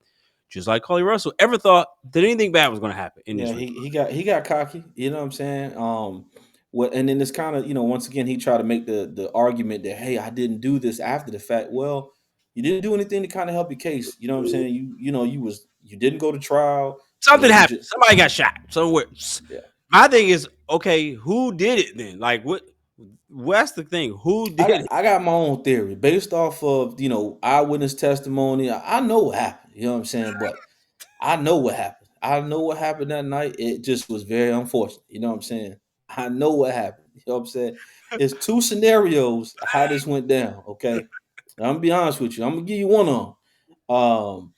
just like Carlee Russell, ever thought that anything bad was going to happen in this yeah. race. He got cocky. You know what I'm saying? What and then it's kind of once again he tried to make the argument that hey I didn't do this after the fact. Well, you didn't do anything to kind of help your case. You know what I'm saying? You didn't go to trial. Something You happened. just Somebody got shot somewhere. yeah. My thing is, okay, who did it then? Like, what? What's the thing? Who I did got it? I got my own theory based off of eyewitness testimony. I know what happened. You know what I'm saying? But I know what happened. I know what happened that night. It just was very unfortunate. You know what I'm saying? I know what happened. You know what I'm saying? It's two scenarios how this went down. Okay, I'm gonna be honest with you. I'm gonna give you one of them.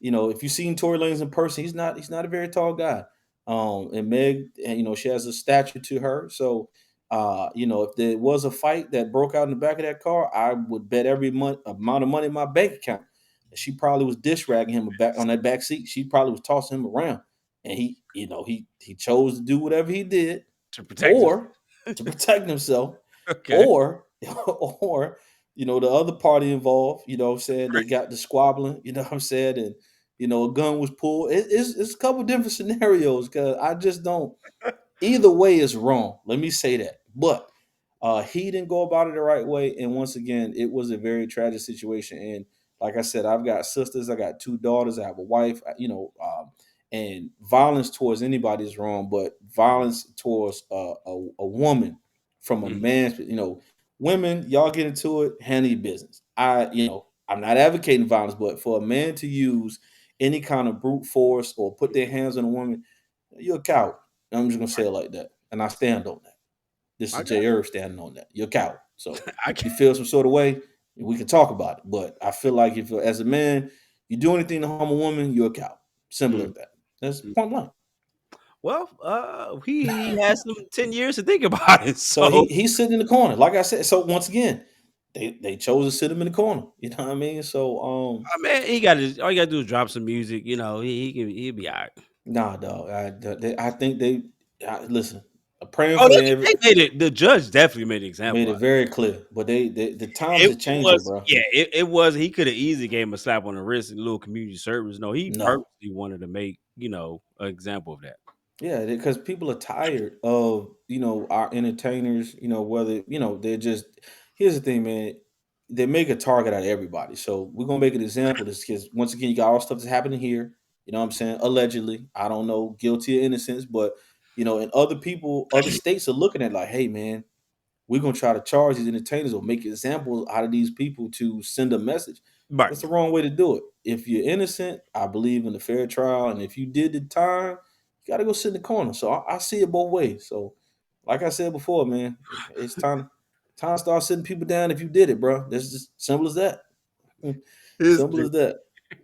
If you've seen Tory Lanez in person, he's not a very tall guy. And Meg, and she has a stature to her. So if there was a fight that broke out in the back of that car, I would bet every month amount of money in my bank account that she probably was dish ragging him back on that back seat. She probably was tossing him around, and he chose to do whatever he did, To protect us. or to protect himself, Okay. or or the other party involved. You know what I'm saying? They got the squabbling. You know what I'm saying? And a gun was pulled. It's a couple different scenarios because I just don't. Either way is wrong. Let me say that. But he didn't go about it the right way. And once again, it was a very tragic situation. And like I said, I've got sisters, I got two daughters, I have a wife, and violence towards anybody is wrong, but violence towards a woman from a Mhm. man's, women, y'all get into it, handle your business. I'm not advocating violence, but for a man to use any kind of brute force or put their hands on a woman, you're a coward. I'm just gonna say it like that, and I stand on that. This I is got Jay Irv standing on that. You're a coward. So I if you got feel some sort of way, we can talk about it. But I feel like if as a man you do anything to harm a woman, you're a coward. Simple mm, as that. That's mm. point blank. Well, he has some 10 years to think about it. So So he's sitting in the corner. Like I said, so once again, they chose to sit him in the corner. You know what I mean? So I mean, he got all you gotta do is drop some music. He'll be all right. nah, dog. I think listen. I'm praying Oh, for they made it. The judge definitely made an example. made it very clear, but the times It are changing, was, bro. yeah, it was. He could have easily gave him a slap on the wrist and a little community service. No, he No, purposely wanted to make an example of that. yeah, because people are tired of our entertainers. Whether they're just. Here's the thing, man. They make a target out of everybody. So we're gonna make an example of this because once again, you got all stuff that's happening here. You know what I'm saying? Allegedly, I don't know, guilty or innocence, but and other states are looking at like, hey, man, we're gonna try to charge these entertainers or make examples out of these people to send a message. Right. That's the wrong way to do it. If you're innocent, I believe in a fair trial, and if you did the time, you got to go sit in the corner. So I see it both ways. So, like I said before, man, it's time to start sitting people down if you did it, bro. That's just simple as that. Simple as that.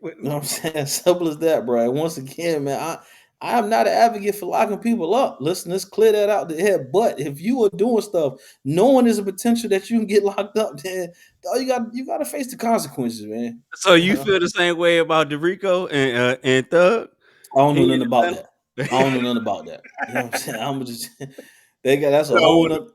You know what I'm saying? Simple as that, bro. And once again, man, I am not an advocate for locking people up. Listen, let's clear that out the head. But if you are doing stuff, knowing there's a potential that you can get locked up, then you got to face the consequences, man. So you feel the same way about DeRico and Thug? I don't know He nothing in about Atlanta? that. I don't know nothing about that. You know what I'm saying? I'm just that's a No, whole nother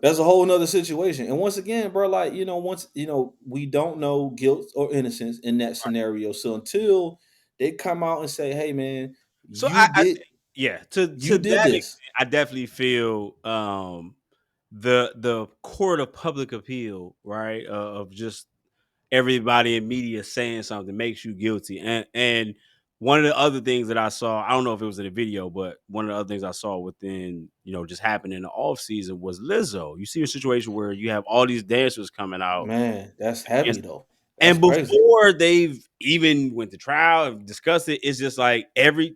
that's a whole nother situation. And once again, bro, like we don't know guilt or innocence in that scenario. So until they come out and say, "Hey, man, So you did yeah, to you did that extent, this," I definitely feel the court of public appeal, right? Of just everybody in media saying something makes you guilty. And one of the other things that I saw, I don't know if it was in a video, but one of the other things I saw within, just happening in the off season was Lizzo. You see a situation where you have all these dancers coming out. man, that's heavy though. That's And crazy. before they've even went to trial and discussed it, it's just like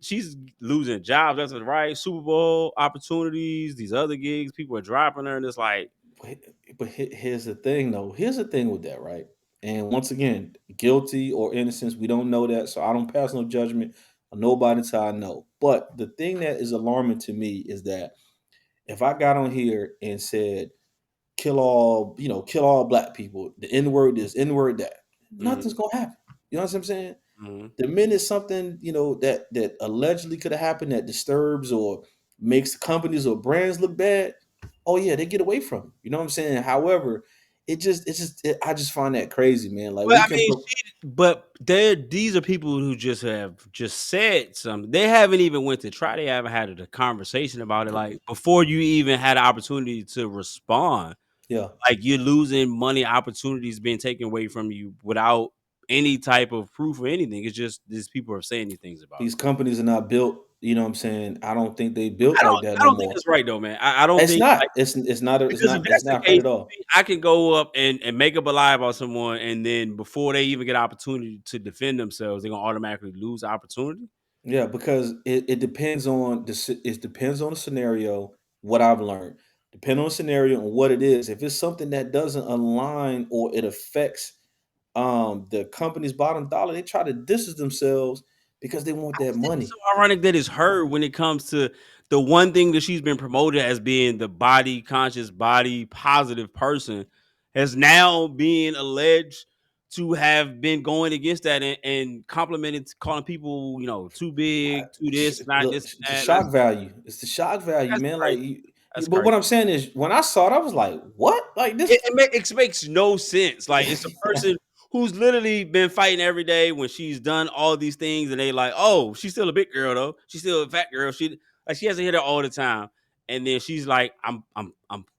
she's losing jobs. That's right. Super Bowl opportunities, these other gigs, people are dropping her, and it's like, But here's the thing, though. Here's the thing with that, right? And once again, guilty or innocence, we don't know that, so I don't pass no judgment on nobody until I know. But the thing that is alarming to me is that if I got on here and said kill all black people, the N word this, N word that, nothing's gonna happen. You know what I'm saying? mhm. The minute something that allegedly could have happened that disturbs or makes companies or brands look bad, oh yeah, they get away from it. You know what I'm saying? However, I just find that crazy, man. Like But we I can mean, these are people who just have just said something. They haven't even went to try. They haven't had a conversation about it. Like before you even had an opportunity to respond, yeah. like you're losing money opportunities being taken away from you without any type of proof or anything. It's just these people are saying these things about These it. companies are not built, you know what I'm saying? I don't think they built I don't like that I no don't think more. that's right though, man. I don't It's think like not. It's not because if it's that's the not right case, at all. I can go up and make up a lie about someone, and then before they even get an opportunity to defend themselves, they're gonna automatically lose the opportunity. Yeah, because it depends on it depends on the scenario. What I've learned, depending on the scenario and what it is. If it's something that doesn't align or it affects the company's bottom dollar, they try to distance themselves because they want that Think it's so money. ironic that it's her when it comes to the one thing that she's been promoted as being the body conscious, body positive person, has now been alleged to have been going against that and complimented, calling people, too big, too this, not Look, this, the and that. shock value. It's the shock value, That's man. Like, crazy. That's but what crazy. I'm saying is, when I saw it, I was like, "What? Like this?" It makes no sense. Like it's a person who's literally been fighting every day when she's done all these things, and they like, oh, she's still a big girl though. She's still a fat girl. She hasn't hit her all the time, and then she's like, I'm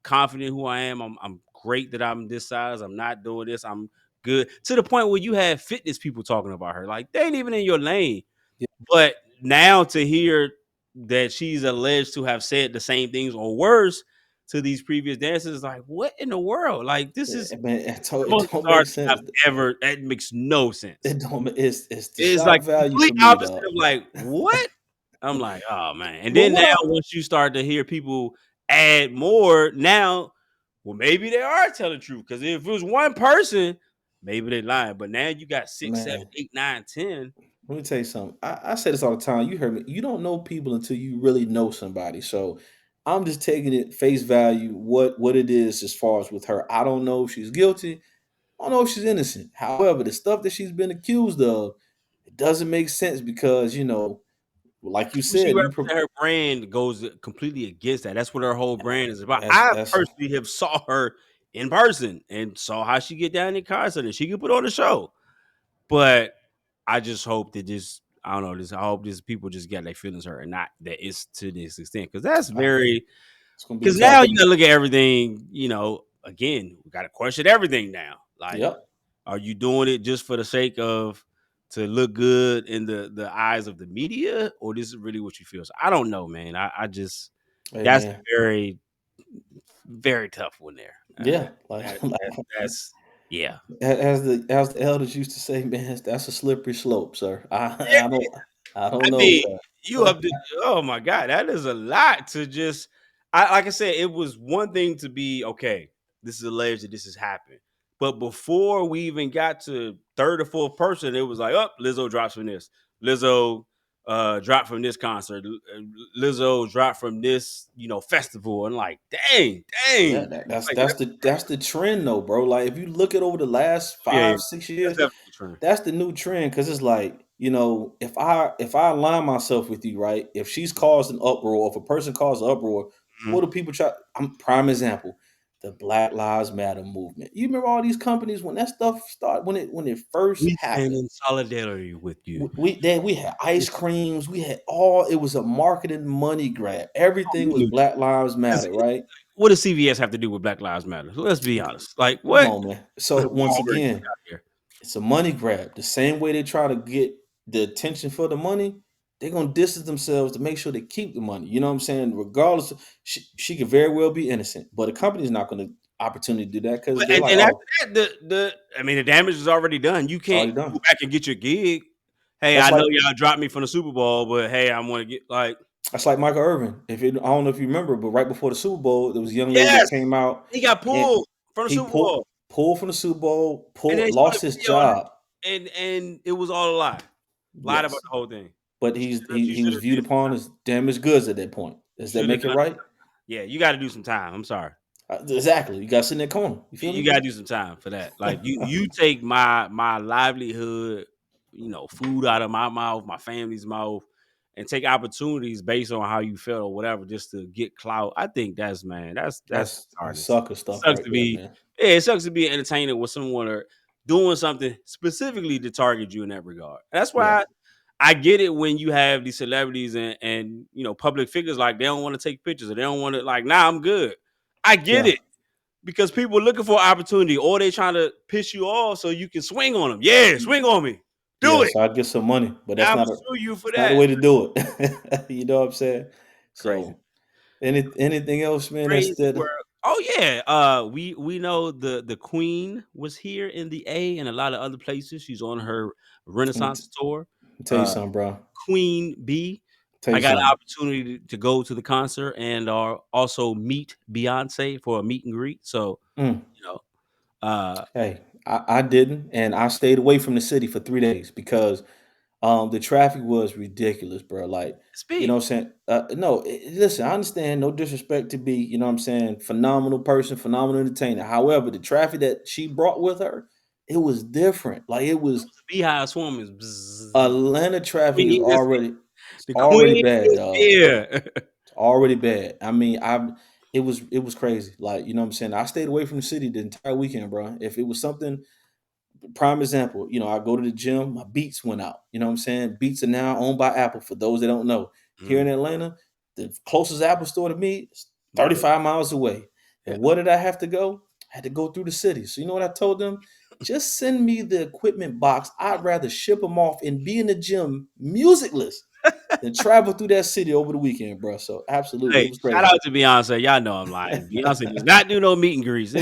confident who I am. I'm great that I'm this size. I'm not doing this. I'm good to the point where you have fitness people talking about her. Like they ain't even in your lane. Yeah, But now to hear that she's alleged to have said the same things or worse to these previous dancers, is like, what in the world? Like, this is man, the it most don't bizarre make thing I've sense. ever. That makes no sense. It don't. It's the It's shock like value complete for me, opposite dog. of like, what? I'm like, oh man. And But then what now I once you start to hear people add more, now, well, maybe they are telling the truth. Because if it was one person, maybe they lying. But now you got 6, 7, man, 8, 9, 10. Let me tell you something. I say this all the time. You heard me. You don't know people until you really know somebody. So I'm just taking it face value, what it is as far as with her. I don't know if she's guilty. I don't know if she's innocent. However, the stuff that she's been accused of, it doesn't make sense because, like you She said, represents her brand goes completely against that. That's what her whole brand is about. that's I that's personally have saw her in person and saw how she get down in concert and she could put on a show. But I just hope that I don't know, I hope these people just get their feelings hurt and not that it's to this extent. Because that's very it's gonna be because now tough. you gotta look at everything, again, we gotta question everything now. Like, Yep. are you doing it just for the sake of to look good in the eyes of the media, or this is really what you feel? So I don't know, man. I just Hey that's man. very, very tough one there. Yeah. That's yeah. As the elders used to say, man, that's a slippery slope, sir. I don't I know, mean, sir. you up to oh my god, that is a lot to just. I like I said, it was one thing to be okay. This is alleged that this has happened, but before we even got to third or fourth person, it was like, oh, Lizzo drops from this. Lizzo dropped from this concert. Lizzo dropped from this, festival, and like, dang, Yeah, dang, that's like that's the trend though, bro. Like if you look at over the last yeah, 5, 6 years, that's definitely true. that's the new trend. Cause it's like, if I align myself with you, right? If she's caused an uproar, if a person caused an uproar, Mhm. what do people try? I'm prime example, the Black Lives Matter movement. You remember all these companies when that stuff started, when it first We stand happened. in solidarity with you. We had ice creams, we had all it was a marketing money grab. Everything was Black Lives Matter, right? What does CVS have to do with Black Lives Matter? Let's be honest. Like Come what? on, man. So once Walgreens again, out here. it's a money grab. The same way they try to get the attention for the money, they're gonna distance themselves to make sure they keep the money. You know what I'm saying? Regardless, she could very well be innocent, but the company's not gonna opportunity to do that because But they're like, and after oh, that, the damage is already done. You it's already can't done. go back and get your gig. Hey, That's I know like y'all dropped me from the Super Bowl, but hey, I want to get like that's like Michael Irvin. I don't know if you remember, but right before the Super Bowl, there was a young lady that yes, came out he got and pulled from the he Super Bowl, pulled from the Super Bowl, and they showed a lost his video on job. it, and it was all a lie. Lied about Yes. the whole thing. But You he should was have viewed did some upon time. as damaged goods at that point. Does that Should have make it done. right? Yeah, you got to do some time. I'm sorry. Exactly. You got to sit in that corner. You feel You me? gotta do some time for that. Like you take my livelihood, food out of my mouth, my family's mouth, and take opportunities based on how you felt or whatever, just to get clout. I think that's That's artist. sucker It stuff sucks right to there, be man. it sucks to be an entertainer with someone or doing something specifically to target you in that regard. That's Yeah. why I get it when you have these celebrities and public figures like they don't want to take pictures or they don't want to like, nah, I'm good. I get Yeah. it because people are looking for opportunity or they trying to piss you off so you can swing on them. Yeah, swing on me. Do Yeah. it. So I'd get some money, but I'm that's gonna not sue you for it's not the that. way to do it. You know what I'm saying? Crazy. So anything else, man, that's Crazy that world. Oh yeah. We know the Queen was here in the A and a lot of other places. She's on her let me, t- Renaissance tour. let me tell you Uh something, bro. Queen B. Tell I you got an something. opportunity to go to the concert and also meet Beyonce for a meet and greet. So, Mm. you know, uh Hey, I didn't, and I stayed away from the city for 3 days because the traffic was ridiculous, bro. Like, you know speak. what I'm saying? No, listen, I understand, no disrespect to be, you know what I'm saying, phenomenal person, phenomenal entertainer. However, the traffic that she brought with her, it was different. Like it was Beehive swarm is bzzz. Atlanta traffic is Queen is it's the already queen bad, is dog. here. It's already bad. I mean, it was crazy. Like, you know what I'm saying? I stayed away from the city the entire weekend, bro. If it was something prime example, I go to the gym, my Beats went out. You know what I'm saying? Beats are now owned by Apple for those that don't know. Here in Mm, Atlanta, the closest Apple store to me is Nowhere. 35 miles away. Yeah. And what did I have to go? I had to go through the city. So you know what I told them? Just send me the equipment box. I'd rather ship them off and be in the gym musicless than travel through that city over the weekend, bro. So absolutely, it Hey, was shout crazy. out to Beyonce. Y'all know I'm lying. Beyonce does not do no meet and greets.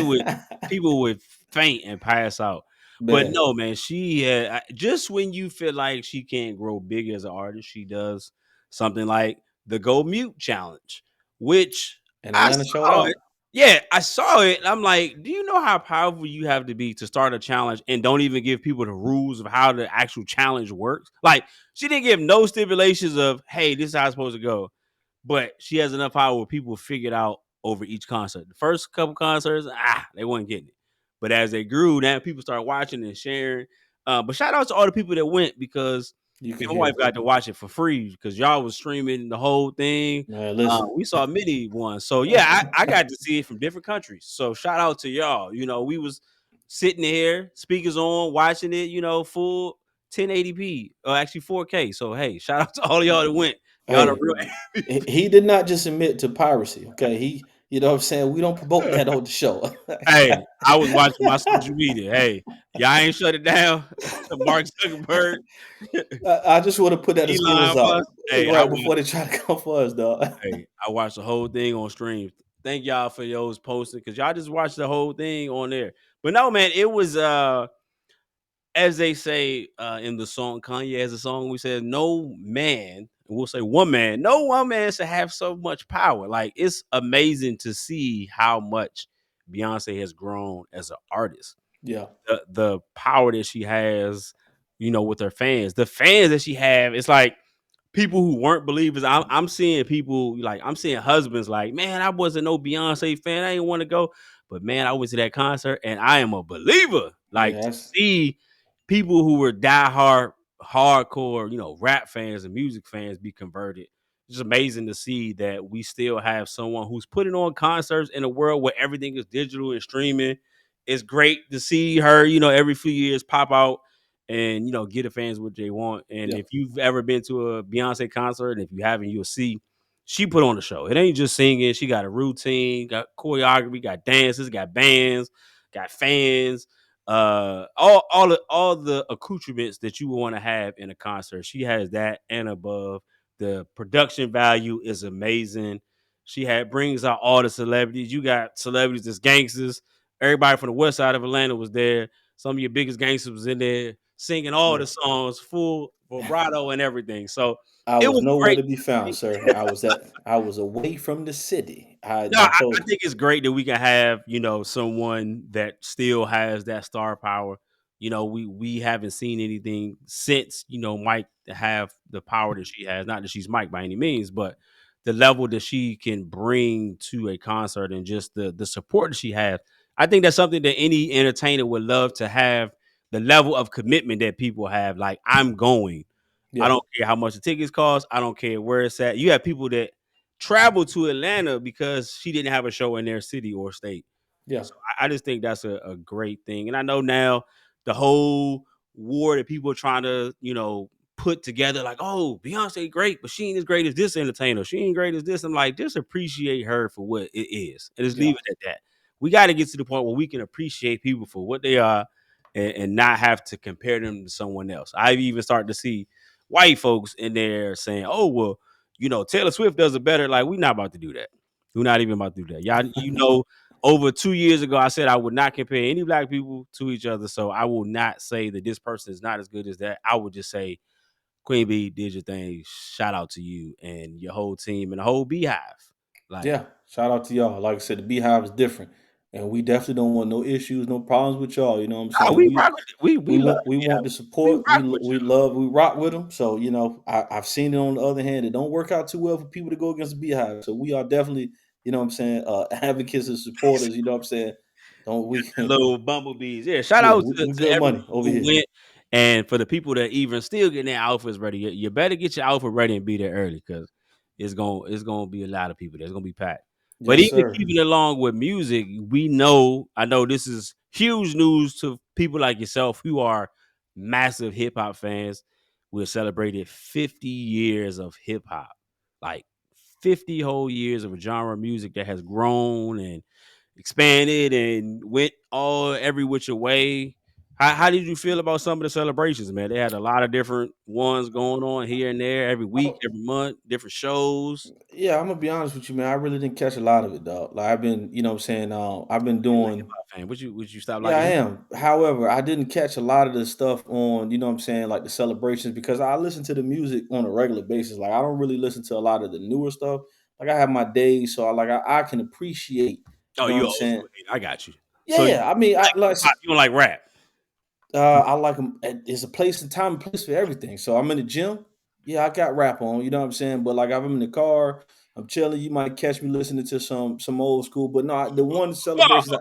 People would faint and pass out. But Man, no, man, she just when you feel like she can't grow big as an artist, she does something like the Go Mute Challenge, which and I Atlanta showed saw it. out. Yeah, I saw it. And I'm like, do you know how powerful you have to be to start a challenge and don't even give people the rules of how the actual challenge works? Like, she didn't give no stipulations of, hey, this is how it's supposed to go. But she has enough power where people figured out over each concert. The first couple concerts, they weren't getting it. But as they grew, now people started watching and sharing. But shout out to all the people that went because You me can and my wife hear. got to watch it for free because y'all was streaming the whole thing. Man, listen. We saw many ones. So yeah, I got to see it from different countries. So shout out to y'all. You know, we was sitting here, speakers on, watching it, full 1080p or actually 4K. So hey, shout out to all y'all that went. Y'all the Hey, real he did not just admit to piracy. Okay, you know what I'm saying. We don't promote that on the show. Hey, I was watching my social media. Hey, y'all ain't shut it down. Mark Zuckerberg, I just want to put that disclose Elon Musk. out Hey, right before they try to come for us, dog. I watched the whole thing on stream. Thank y'all for those posting because y'all just watched the whole thing on there. But no, man, it was as they say in the song, Kanye has a song we said, no man, we'll say one man, no one man should have so much power. Like it's amazing to see how much Beyonce has grown as an artist. Yeah, The power that she has, with her fans, the fans that she have, it's like people who weren't believers. I'm seeing people like I'm seeing husbands like, man, I wasn't no Beyonce fan. I didn't want to go, but man, I went to that concert and I am a believer. Like yeah, to see people who were diehard, hardcore, rap fans and music fans be converted. It's amazing to see that we still have someone who's putting on concerts in a world where everything is digital and streaming. It's great to see her, every few years pop out and get the fans what they want. And yeah, if you've ever been to a Beyonce concert, and if you haven't, you'll see she put on the show. It ain't just singing; she got a routine, got choreography, got dances, got bands, got fans, all the accoutrements that you want to have in a concert. She has that and above. The production value is amazing. She brings out all the celebrities. You got celebrities that's gangsters. Everybody from the west side of Atlanta was there. Some of your biggest gangsters was in there singing all yeah. the songs, full vibrato and everything. So I it was was nowhere great. to be found, sir. I was away from the city. No, I I told you. think it's great that we can have, someone that still has that star power. We haven't seen anything since, Mike to have the power that she has. Not that she's Mike by any means, but the level that she can bring to a concert and just the support that she has. I think that's something that any entertainer would love to have, the level of commitment that people have. Like, I'm going. I Yeah, don't care how much the tickets cost. I don't care where it's at. You have people that travel to Atlanta because she didn't have a show in their city or state. yeah, So I just think that's a great thing. And I know now the whole war that people are trying to, put together, like, oh, Beyonce great, but she ain't as great as this entertainer. She ain't great as this. I'm like, just appreciate her for what it is. And just yeah, leave it at that. We got to get to the point where we can appreciate people for what they are and not have to compare them to someone else. I've even started to see white folks in there saying, oh, well, Taylor Swift does it better. Like, we're not about to do that. We're not even about to do that. Y'all, over 2 years ago, I said I would not compare any black people to each other. So I will not say that this person is not as good as that. I would just say Queen B did your thing. Shout out to you and your whole team and the whole Beehive. Like, yeah. Shout out to y'all. Like I said, the Beehive is different, and we definitely don't want no issues, no problems with y'all. You know what I'm saying? we rock with it. We love We want the Beehive. We support. rock with We love we rock with them. So I've seen it on the other hand. It don't work out too well for people to go against the Beehive. So we are definitely what I'm saying advocates and supporters. You know what I'm saying? Don't we? little bumblebees. Yeah, shout Yeah, out we to good everyone money over who here. went. And for the people that even still getting their outfits ready, you better get your outfit ready and be there early because it's gonna be a lot of people. There's gonna be packed. But Yes, even sir. keeping along with music, I know this is huge news to people like yourself who are massive hip hop fans. We celebrated 50 years of hip hop, like 50 whole years of a genre of music that has grown and expanded and went all every which way. How did you feel about some of the celebrations, man? They had a lot of different ones going on here and there every week, every month, different shows. Yeah, I'm gonna be honest with you, man. I really didn't catch a lot of it, dog. Like I've been, what I'm saying, I've been You're not a hip doing. hop fan. Would you stop Yeah, I liking hip am. However, I didn't catch a lot of the stuff on, what I'm saying, like the celebrations because I listen to the music on a regular basis. Like I don't really listen to a lot of the newer stuff. Like I have my days, so I can appreciate, Oh, You know you what I'm old saying? school. I got you. Yeah, So yeah. I mean, I like. you don't like rap? I like them. There's a place and time and place for everything. So I'm in the gym. Yeah, I got rap on. You know what I'm saying? But like, if I'm in the car, I'm chilling. You might catch me listening to some old school. But no, the one celebrations.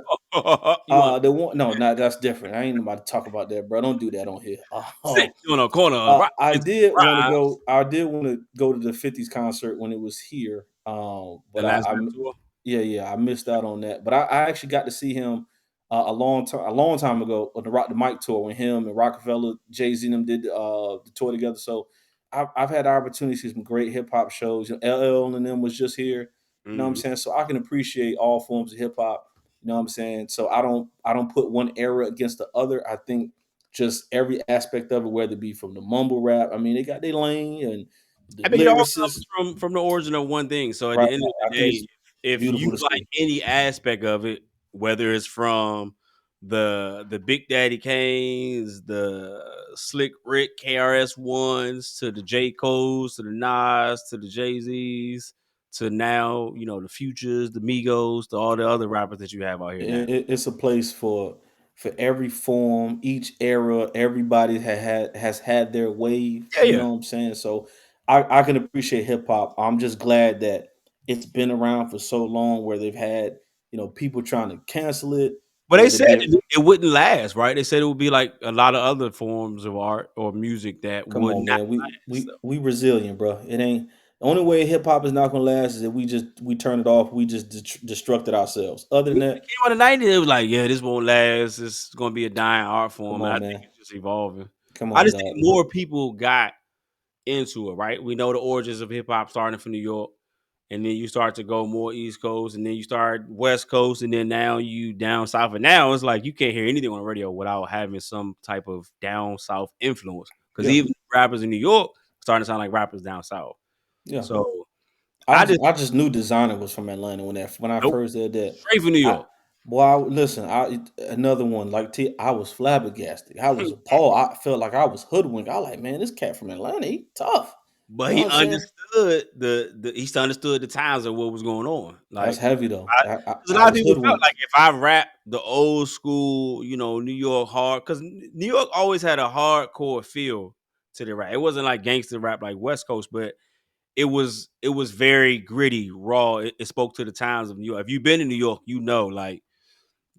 You want The one. No, no, that's different. I ain't about to talk about that, bro. Don't do that on here. sit on a corner of rock I did want to rhymes, go. I did want to go to the '50s concert when it was here. the But last rap tour? yeah, I missed out on that. But I actually got to see him a long time ago on the Rock the Mic tour when him and Rockefeller, Jay-Z and them did the tour together. So I've had the opportunity to see some great hip hop shows. You know, LL and them was just here. You know what I'm Mhm. saying? So I can appreciate all forms of hip hop. You know what I'm saying? So I don't put one era against the other. I think just every aspect of it, whether it be from the mumble rap. I mean, they got their lane and the I mean, it all lyricists. comes from the origin of one thing. So at Right. the end of I the think day, it's if beautiful you to like see. any aspect of it, whether it's from the Big Daddy Kanes, the Slick Rick KRS ones, to the J Coles, to the Nas, to the Jay Z's, to now the Futures, the Migos, to all the other rappers that you have out here now. It's a place for every form, each era. Everybody has had their wave. Yeah, You yeah. know what I'm saying? So I can appreciate hip hop. I'm just glad that it's been around for so long, where they've had people trying to cancel it, But they whether it said be it wouldn't last, right? They said it would be like a lot of other forms of art or music that come would on, not man. last. So. We resilient, bro. It ain't the only way hip hop is not gonna last is if we turn it off. We just destructed ourselves. Other than When it that, came out in the 90s, it was like, yeah, this won't last. It's going to be a dying art come form. And I on, think man. it's just evolving. Come I on, just think dog. more people got into it, right? We know the origins of hip hop starting from New York. And then you start to go more East Coast. And then you start West Coast. And then now you down South. And now it's like you can't hear anything on the radio without having some type of down South influence. Because Yeah, even rappers in New York starting to sound like rappers down South. yeah. So I just, I just knew Designer was from Atlanta when I nope, first said that. straight from New I York. boy, listen, another one like I was flabbergasted. I was appalled. I felt like I was hoodwinked. I like, man, this cat from Atlanta, he tough. But You know he what I'm saying? understood he understood the times of what was going on. That's Like, heavy though. because a I lot of was people felt hoodwinked. like if I rap the old school, New York hard, because New York always had a hardcore feel to the rap. It wasn't like gangster rap like West Coast, but it was very gritty, raw. It spoke to the times of New York. If you've been in New York, like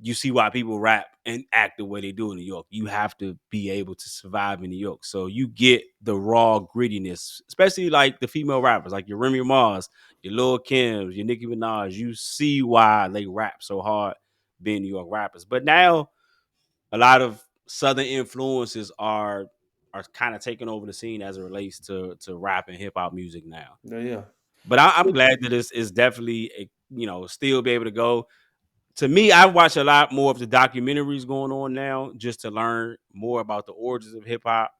you see why people rap and act the way they do in New York. You have to be able to survive in New York. So you get the raw grittiness, especially like the female rappers, like your Remy Mars, your Lil Kims, your Nicki Minaj. You see why they rap so hard being New York rappers. But now a lot of Southern influences are kind of taking over the scene as it relates to rap and hip hop music now. Yeah, yeah. But I'm glad that it's definitely still be able to go. To me, I watch a lot more of the documentaries going on now just to learn more about the origins of hip hop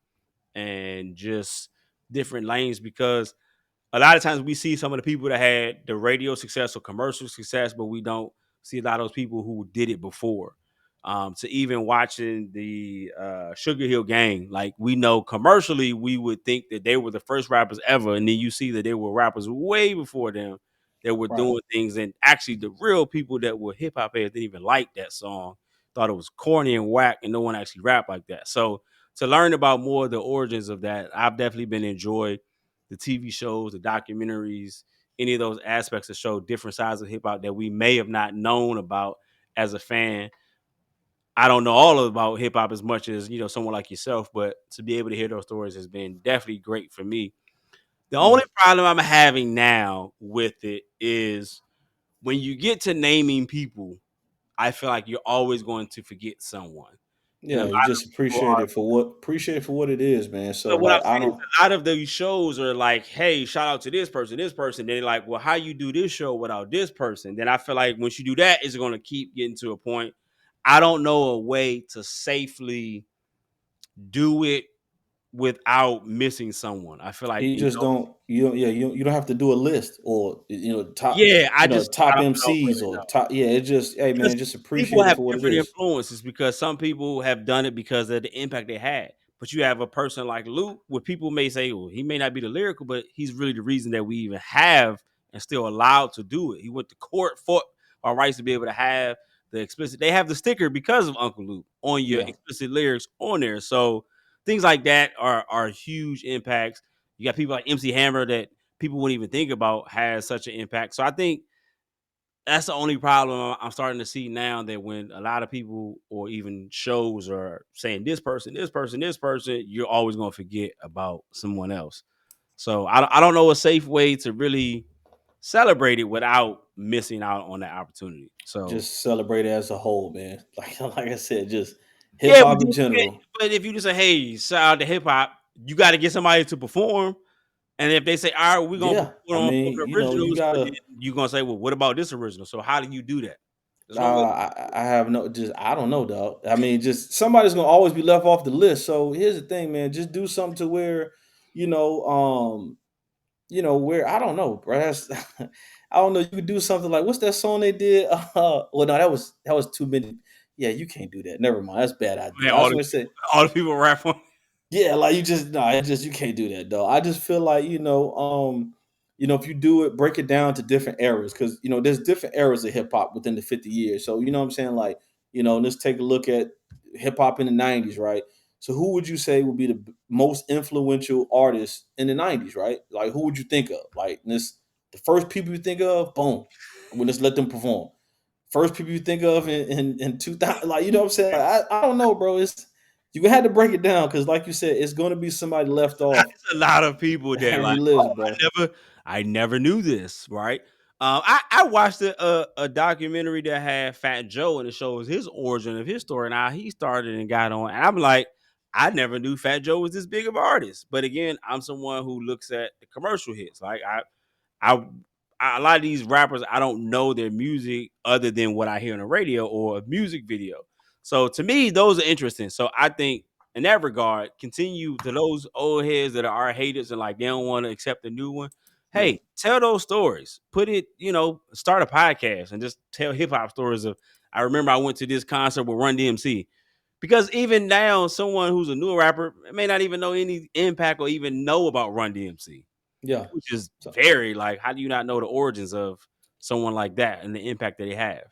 and just different lanes, because a lot of times we see some of the people that had the radio success or commercial success, but we don't see a lot of those people who did it before. To even watching the Sugar Hill Gang, like we know commercially, we would think that they were the first rappers ever, and then you see that they were rappers way before them that were Right. doing things, and actually the real people that were hip hop heads didn't even like that song, thought it was corny and whack, and no one actually rapped like that. So to learn about more of the origins of that, I've definitely been enjoyed the TV shows, the documentaries, any of those aspects that show different sides of hip hop that we may have not known about as a fan. I don't know all about hip hop as much as someone like yourself, but to be able to hear those stories has been definitely great for me. The Yeah. only problem I'm having now with it is when you get to naming people, I feel like you're always going to forget someone. And a Yeah, lot you just of people are. appreciate it for what it is, man. So So what I'm like I saying is don't a lot of these shows are like, hey, shout out to this person, this person. Then they're like, well, how you do this show without this person? Then I feel like once you do that, it's going to keep getting to a point. I don't know a way to safely do it without missing someone. I feel like you just don't you don't have to do a list or yeah, I top don't know a way MCs to or know. top it just hey Because man, just people appreciate it have for what it different is. influences, because some people have done it because of the impact they had. But you have a person like Luke, where people may say, well, he may not be the lyrical, but he's really the reason that we even have and still allowed to do it. He went to court, fought our rights to be able to have the explicit. They have the sticker because of Uncle Luke on your Yeah. explicit lyrics on there. So things like that are huge impacts. You got people like MC Hammer that people wouldn't even think about has such an impact. So I think that's the only problem I'm starting to see now, that when a lot of people or even shows are saying this person, this person, this person, you're always going to forget about someone else. So I don't know a safe way to really celebrate it without missing out on that opportunity. So Just celebrate it as a whole, man. Like I said, just hip yeah, hop in general. but if you just say, hey, shout out to hip hop, you got to get somebody to perform. And if they say, all right, we're gonna Yeah, put I on mean, the you originals, but then gotta. you're gonna say, well, what about this original? So how do you do that? There's no way. I have no, just I don't know, dog. I mean, just somebody's gonna always be left off the list. So here's the thing, man. Just do something to where, you know, where I don't know, bro. That's, I don't know. You could do something like what's that song they did? Well, no, that was too many. Yeah, you can't do that. Never mind. That's a bad Man, idea. I was gonna say, all the people rap on. yeah, like you just no, it just you can't do that though. I just feel like if you do it, break it down to different eras because there's different eras of hip hop within the 50 years. So you know what I'm saying, like let's take a look at hip hop in the 90s, right? So who would you say would be the most influential artist in the 90s, right? Like who would you think of? Like this, the first people you think of, boom, when just let them perform. First people you think of in 2000, like you know what I'm saying? Like, I don't know, bro. It's you had to break it down because, like you said, it's going to be somebody left off It's a lot of people that on like, your list, oh, bro. I never knew this, right? I watched a documentary that had Fat Joe, and it shows his origin of his story and how he started and got on. And I'm like, I never knew Fat Joe was this big of an artist. But again, I'm someone who looks at the commercial hits. Like I, a lot of these rappers, I don't know their music other than what I hear on the radio or a music video. So to me, those are interesting. So I think in that regard, continue to those old heads that are haters and like they don't want to accept a new one. Yeah, Hey, tell those stories. Put it, start a podcast and just tell hip hop stories of. I remember I went to this concert with Run DMC. Because even now, someone who's a new rapper may not even know any impact or even know about Run DMC, yeah. which is So, very like, how do you not know the origins of someone like that and the impact that they have?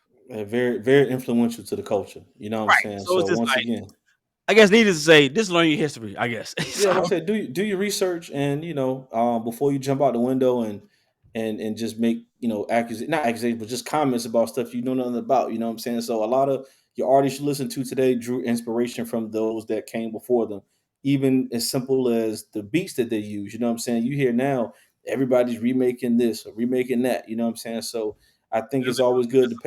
very, very influential to the culture. You know what I'm Right. saying? So So it's just once like, again, I guess needless to say, this learn your history, I guess. yeah, like I So, said, do your research and before you jump out the window and just make accusation not accusation but just comments about stuff you know nothing about. You know what I'm saying? So a lot of your artists you listen to today drew inspiration from those that came before them, even as simple as the beats that they use. You know what I'm saying? You hear now everybody's remaking this or remaking that. You know what I'm saying? So I think it's always good to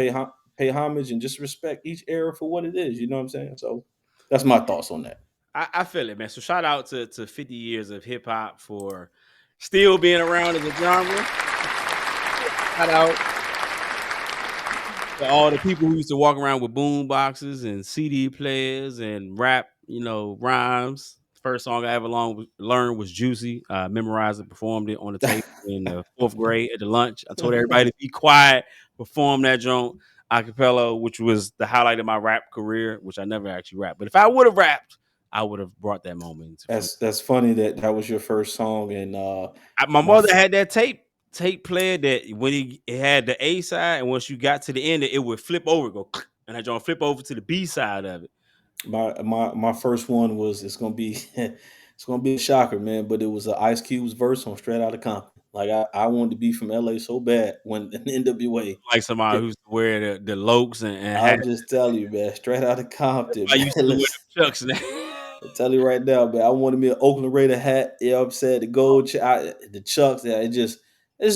pay homage and just respect each era for what it is. You know what I'm saying? So that's my thoughts on that. I feel it, man. So shout out to 50 years of hip hop for still being around as a genre. Shout out to all the people who used to walk around with boom boxes and CD players and rap, rhymes. First song I ever learned was Juicy. Memorized it, performed it on the table in the fourth grade at the lunch. I told everybody to be quiet, perform that joint a cappella, which was the highlight of my rap career, which I never actually rapped. But if I would have rapped, I would have brought that moment into fruit. That's funny that was your first song, and My my mother had that tape player that when it had the A side, and once you got to the end, it would flip over, go, and I don't flip over to the B side of it. my first one was it's gonna be it's gonna be a shocker, man. But it was an Ice Cube's verse on Straight Outta Compton. Like I wanted to be from LA so bad when in NWA. Like somebody It, who used to wear the lokes and had. I'll just tell you, man, Straight Outta Compton, I man. used to wear Listen, the chucks. I tell you right now, man. I wanted me an Oakland Raider hat. You know what I'm saying? The gold, the Chucks. Yeah, it's just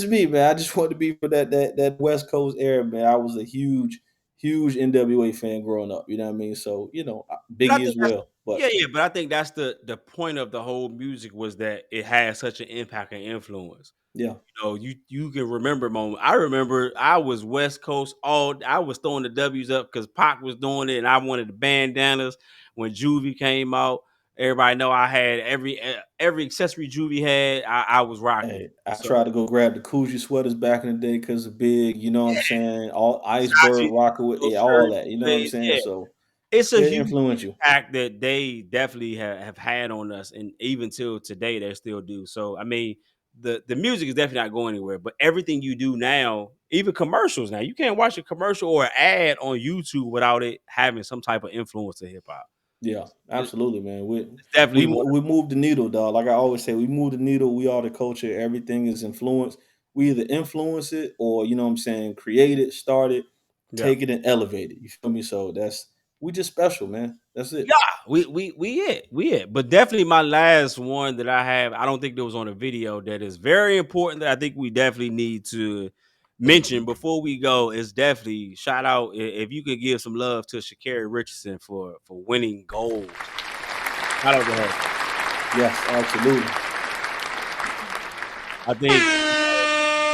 me, man. I just wanted to be for that West Coast era, man. I was a huge NWA fan growing up. You know what I mean? So But I Biggie think as well. But yeah. But I think that's the point of the whole music was that it had such an impact and influence. yeah, You can remember moments. I remember I was West Coast I was throwing the W's up because Pac was doing it, and I wanted the bandanas when Juvie came out. Everybody know I had every accessory Juvie had. I was rocking it. hey, I So tried to go grab the Coogee sweaters back in the day because of Big. You know what I'm saying? All Iceberg, Rockaway, those all shirts, that. You know what I'm they- saying? yeah, So it's a very huge influential. impact that they definitely have had on us, and even till today they still do. So I mean, the music is definitely not going anywhere. But everything you do now, even commercials now, you can't watch a commercial or an ad on YouTube without it having some type of influence to hip hop. Yeah, It's absolutely, man. definitely one. We move the needle, dog. Like I always say, we move the needle. We are the culture. Everything is influenced. We either influence it or you know what I'm saying, create it, start it, Yeah. take it, and elevate it. You feel me? So we just special, man. That's it. Yeah, we it. But definitely my last one that I have, I don't think there was on a video that is very important that I think we definitely need to mention before we go is definitely shout out if you could give some love to Sha'Carri Richardson for winning gold. Shout out to her. Yes, absolutely. I think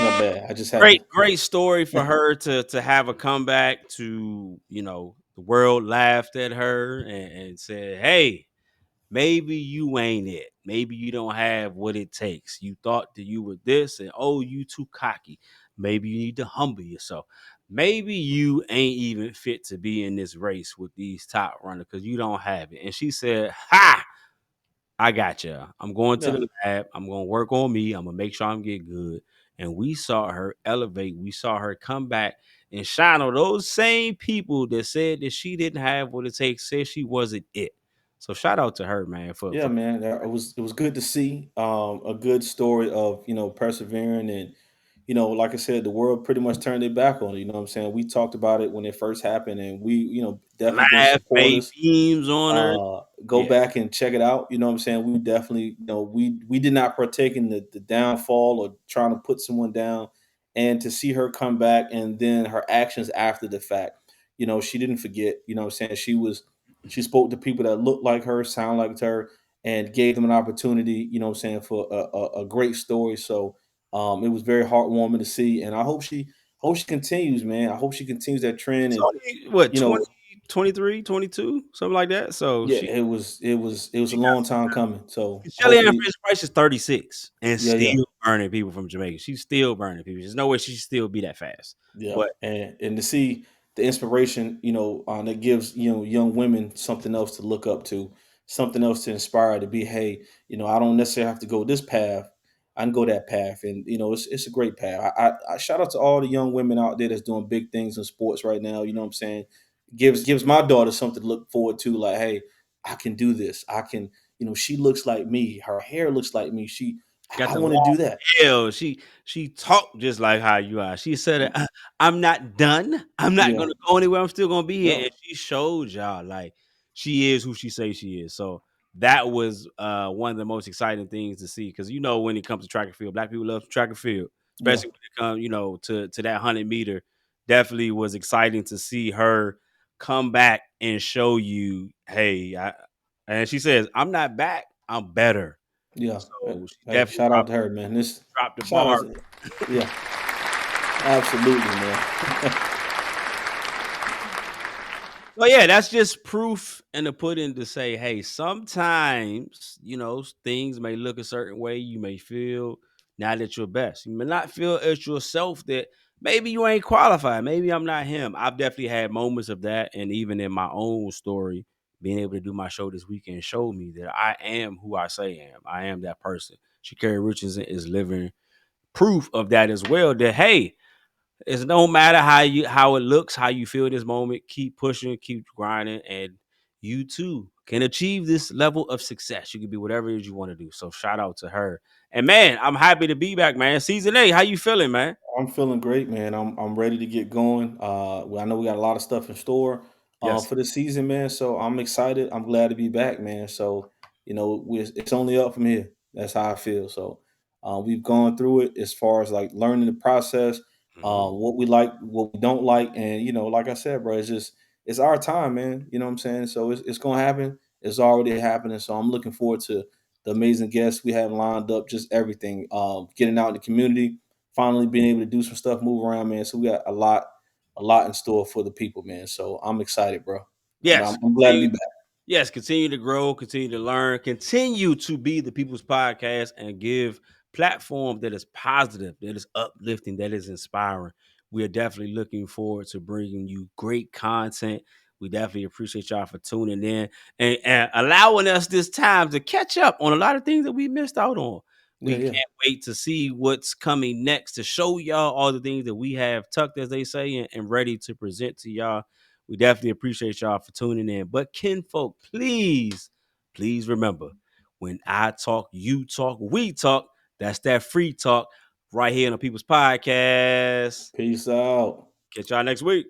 Not bad. I just had to. great story for her to have a comeback to, the world laughed at her and said, hey, maybe you ain't it. Maybe you don't have what it takes. You thought that you were this and oh, you too cocky. Maybe you need to humble yourself. Maybe you ain't even fit to be in this race with these top runners because you don't have it. And she said, ha, I got you. I'm going to Yeah, the lab. I'm going to work on me. I'm going to make sure I'm getting good. And we saw her elevate. We saw her come back and shine on those same people that said that she didn't have what it takes, said she wasn't it. So shout out to her, man. yeah, man. It was good to see a good story of persevering and like I said, the world pretty much turned their back on it. You know what I'm saying? We talked about it when it first happened, and we definitely been laugh, made supporters. beams on her. Go Yeah, back and check it out. You know what I'm saying? We definitely, we did not partake in the downfall or trying to put someone down. And to see her come back and then her actions after the fact, she didn't forget. You know what I'm saying? She spoke to people that looked like her, sound like her, and gave them an opportunity. You know what I'm saying, for a great story. So it was very heartwarming to see, and I hope she continues, man. I hope she continues that trend, it's and only what you 20, know 23, 22, something like that. So yeah, she it was a long time coming. So Shelly Ann hopefully, Fisher Price is 36 and yeah, yeah, still burning people from Jamaica. She's still burning people. There's no way she should still be that fast. yeah, But and to see the inspiration, that gives young women something else to look up to, something else to inspire to be. Hey, I don't necessarily have to go this path. I can go that path, and it's a great path. I shout out to all the young women out there that's doing big things in sports right now. You know what I'm saying? Gives my daughter something to look forward to. Like, hey, I can do this. I can. She looks like me. Her hair looks like me. got I the want to do long that. hair. She talked just like how you are. She said, "I'm not done. I'm not Yeah, gonna go anywhere. I'm still gonna be here." yeah, And she showed y'all like she is who she says she is. So that was one of the most exciting things to see because when it comes to track and field, black people love track and field, yeah, especially when it comes to that 100 meter. Definitely was exciting to see her come back and show you, hey, and she says, "I'm not back. I'm better." yeah. So she Hey, definitely shout out to her, man. This dropped the shout out bar. to yeah, absolutely, man. Well, yeah, that's just proof in the pudding to say, hey, sometimes, things may look a certain way. You may feel not at your best. You may not feel at yourself that maybe you ain't qualified. Maybe I'm not him. I've definitely had moments of that. And even in my own story, being able to do my show this weekend showed me that I am who I say I am. I am that person. Sha'Carri Richardson is living proof of that as well. That, hey, it's no matter how it looks, how you feel in this moment, keep pushing, keep grinding, and you too can achieve this level of success. You can be whatever it is you want to do. So shout out to her. And man, I'm happy to be back, man. Season 8, how you feeling, man? I'm feeling great, man. I'm ready to get going. I know we got a lot of stuff in store Yes. for the season, man. So I'm excited. I'm glad to be back, man. So it's only up from here. That's how I feel. So we've gone through it as far as like learning the process, Mhm. what we like, what we don't like, and like I said, bro, it's our time, man. You know what I'm saying? So it's gonna happen. It's already happening. So I'm looking forward to the amazing guests we have lined up, just everything. Getting out in the community, finally being able to do some stuff, move around, man. So we got a lot in store for the people, man. So I'm excited, bro. Yes. I'm glad to be back. Yes, continue to grow, continue to learn, continue to be the people's podcast and give platform that is positive, that is uplifting, that is inspiring. We are definitely looking forward to bringing you great content. We definitely appreciate y'all for tuning in and allowing us this time to catch up on a lot of things that we missed out on. We Yeah, yeah. can't wait to see what's coming next to show y'all all the things that we have tucked, as they say, and ready to present to y'all. We definitely appreciate y'all for tuning in. But kinfolk, please remember, when I talk, you talk, we talk, that's that free talk right here on the People's Podcast. Peace out. Catch y'all next week.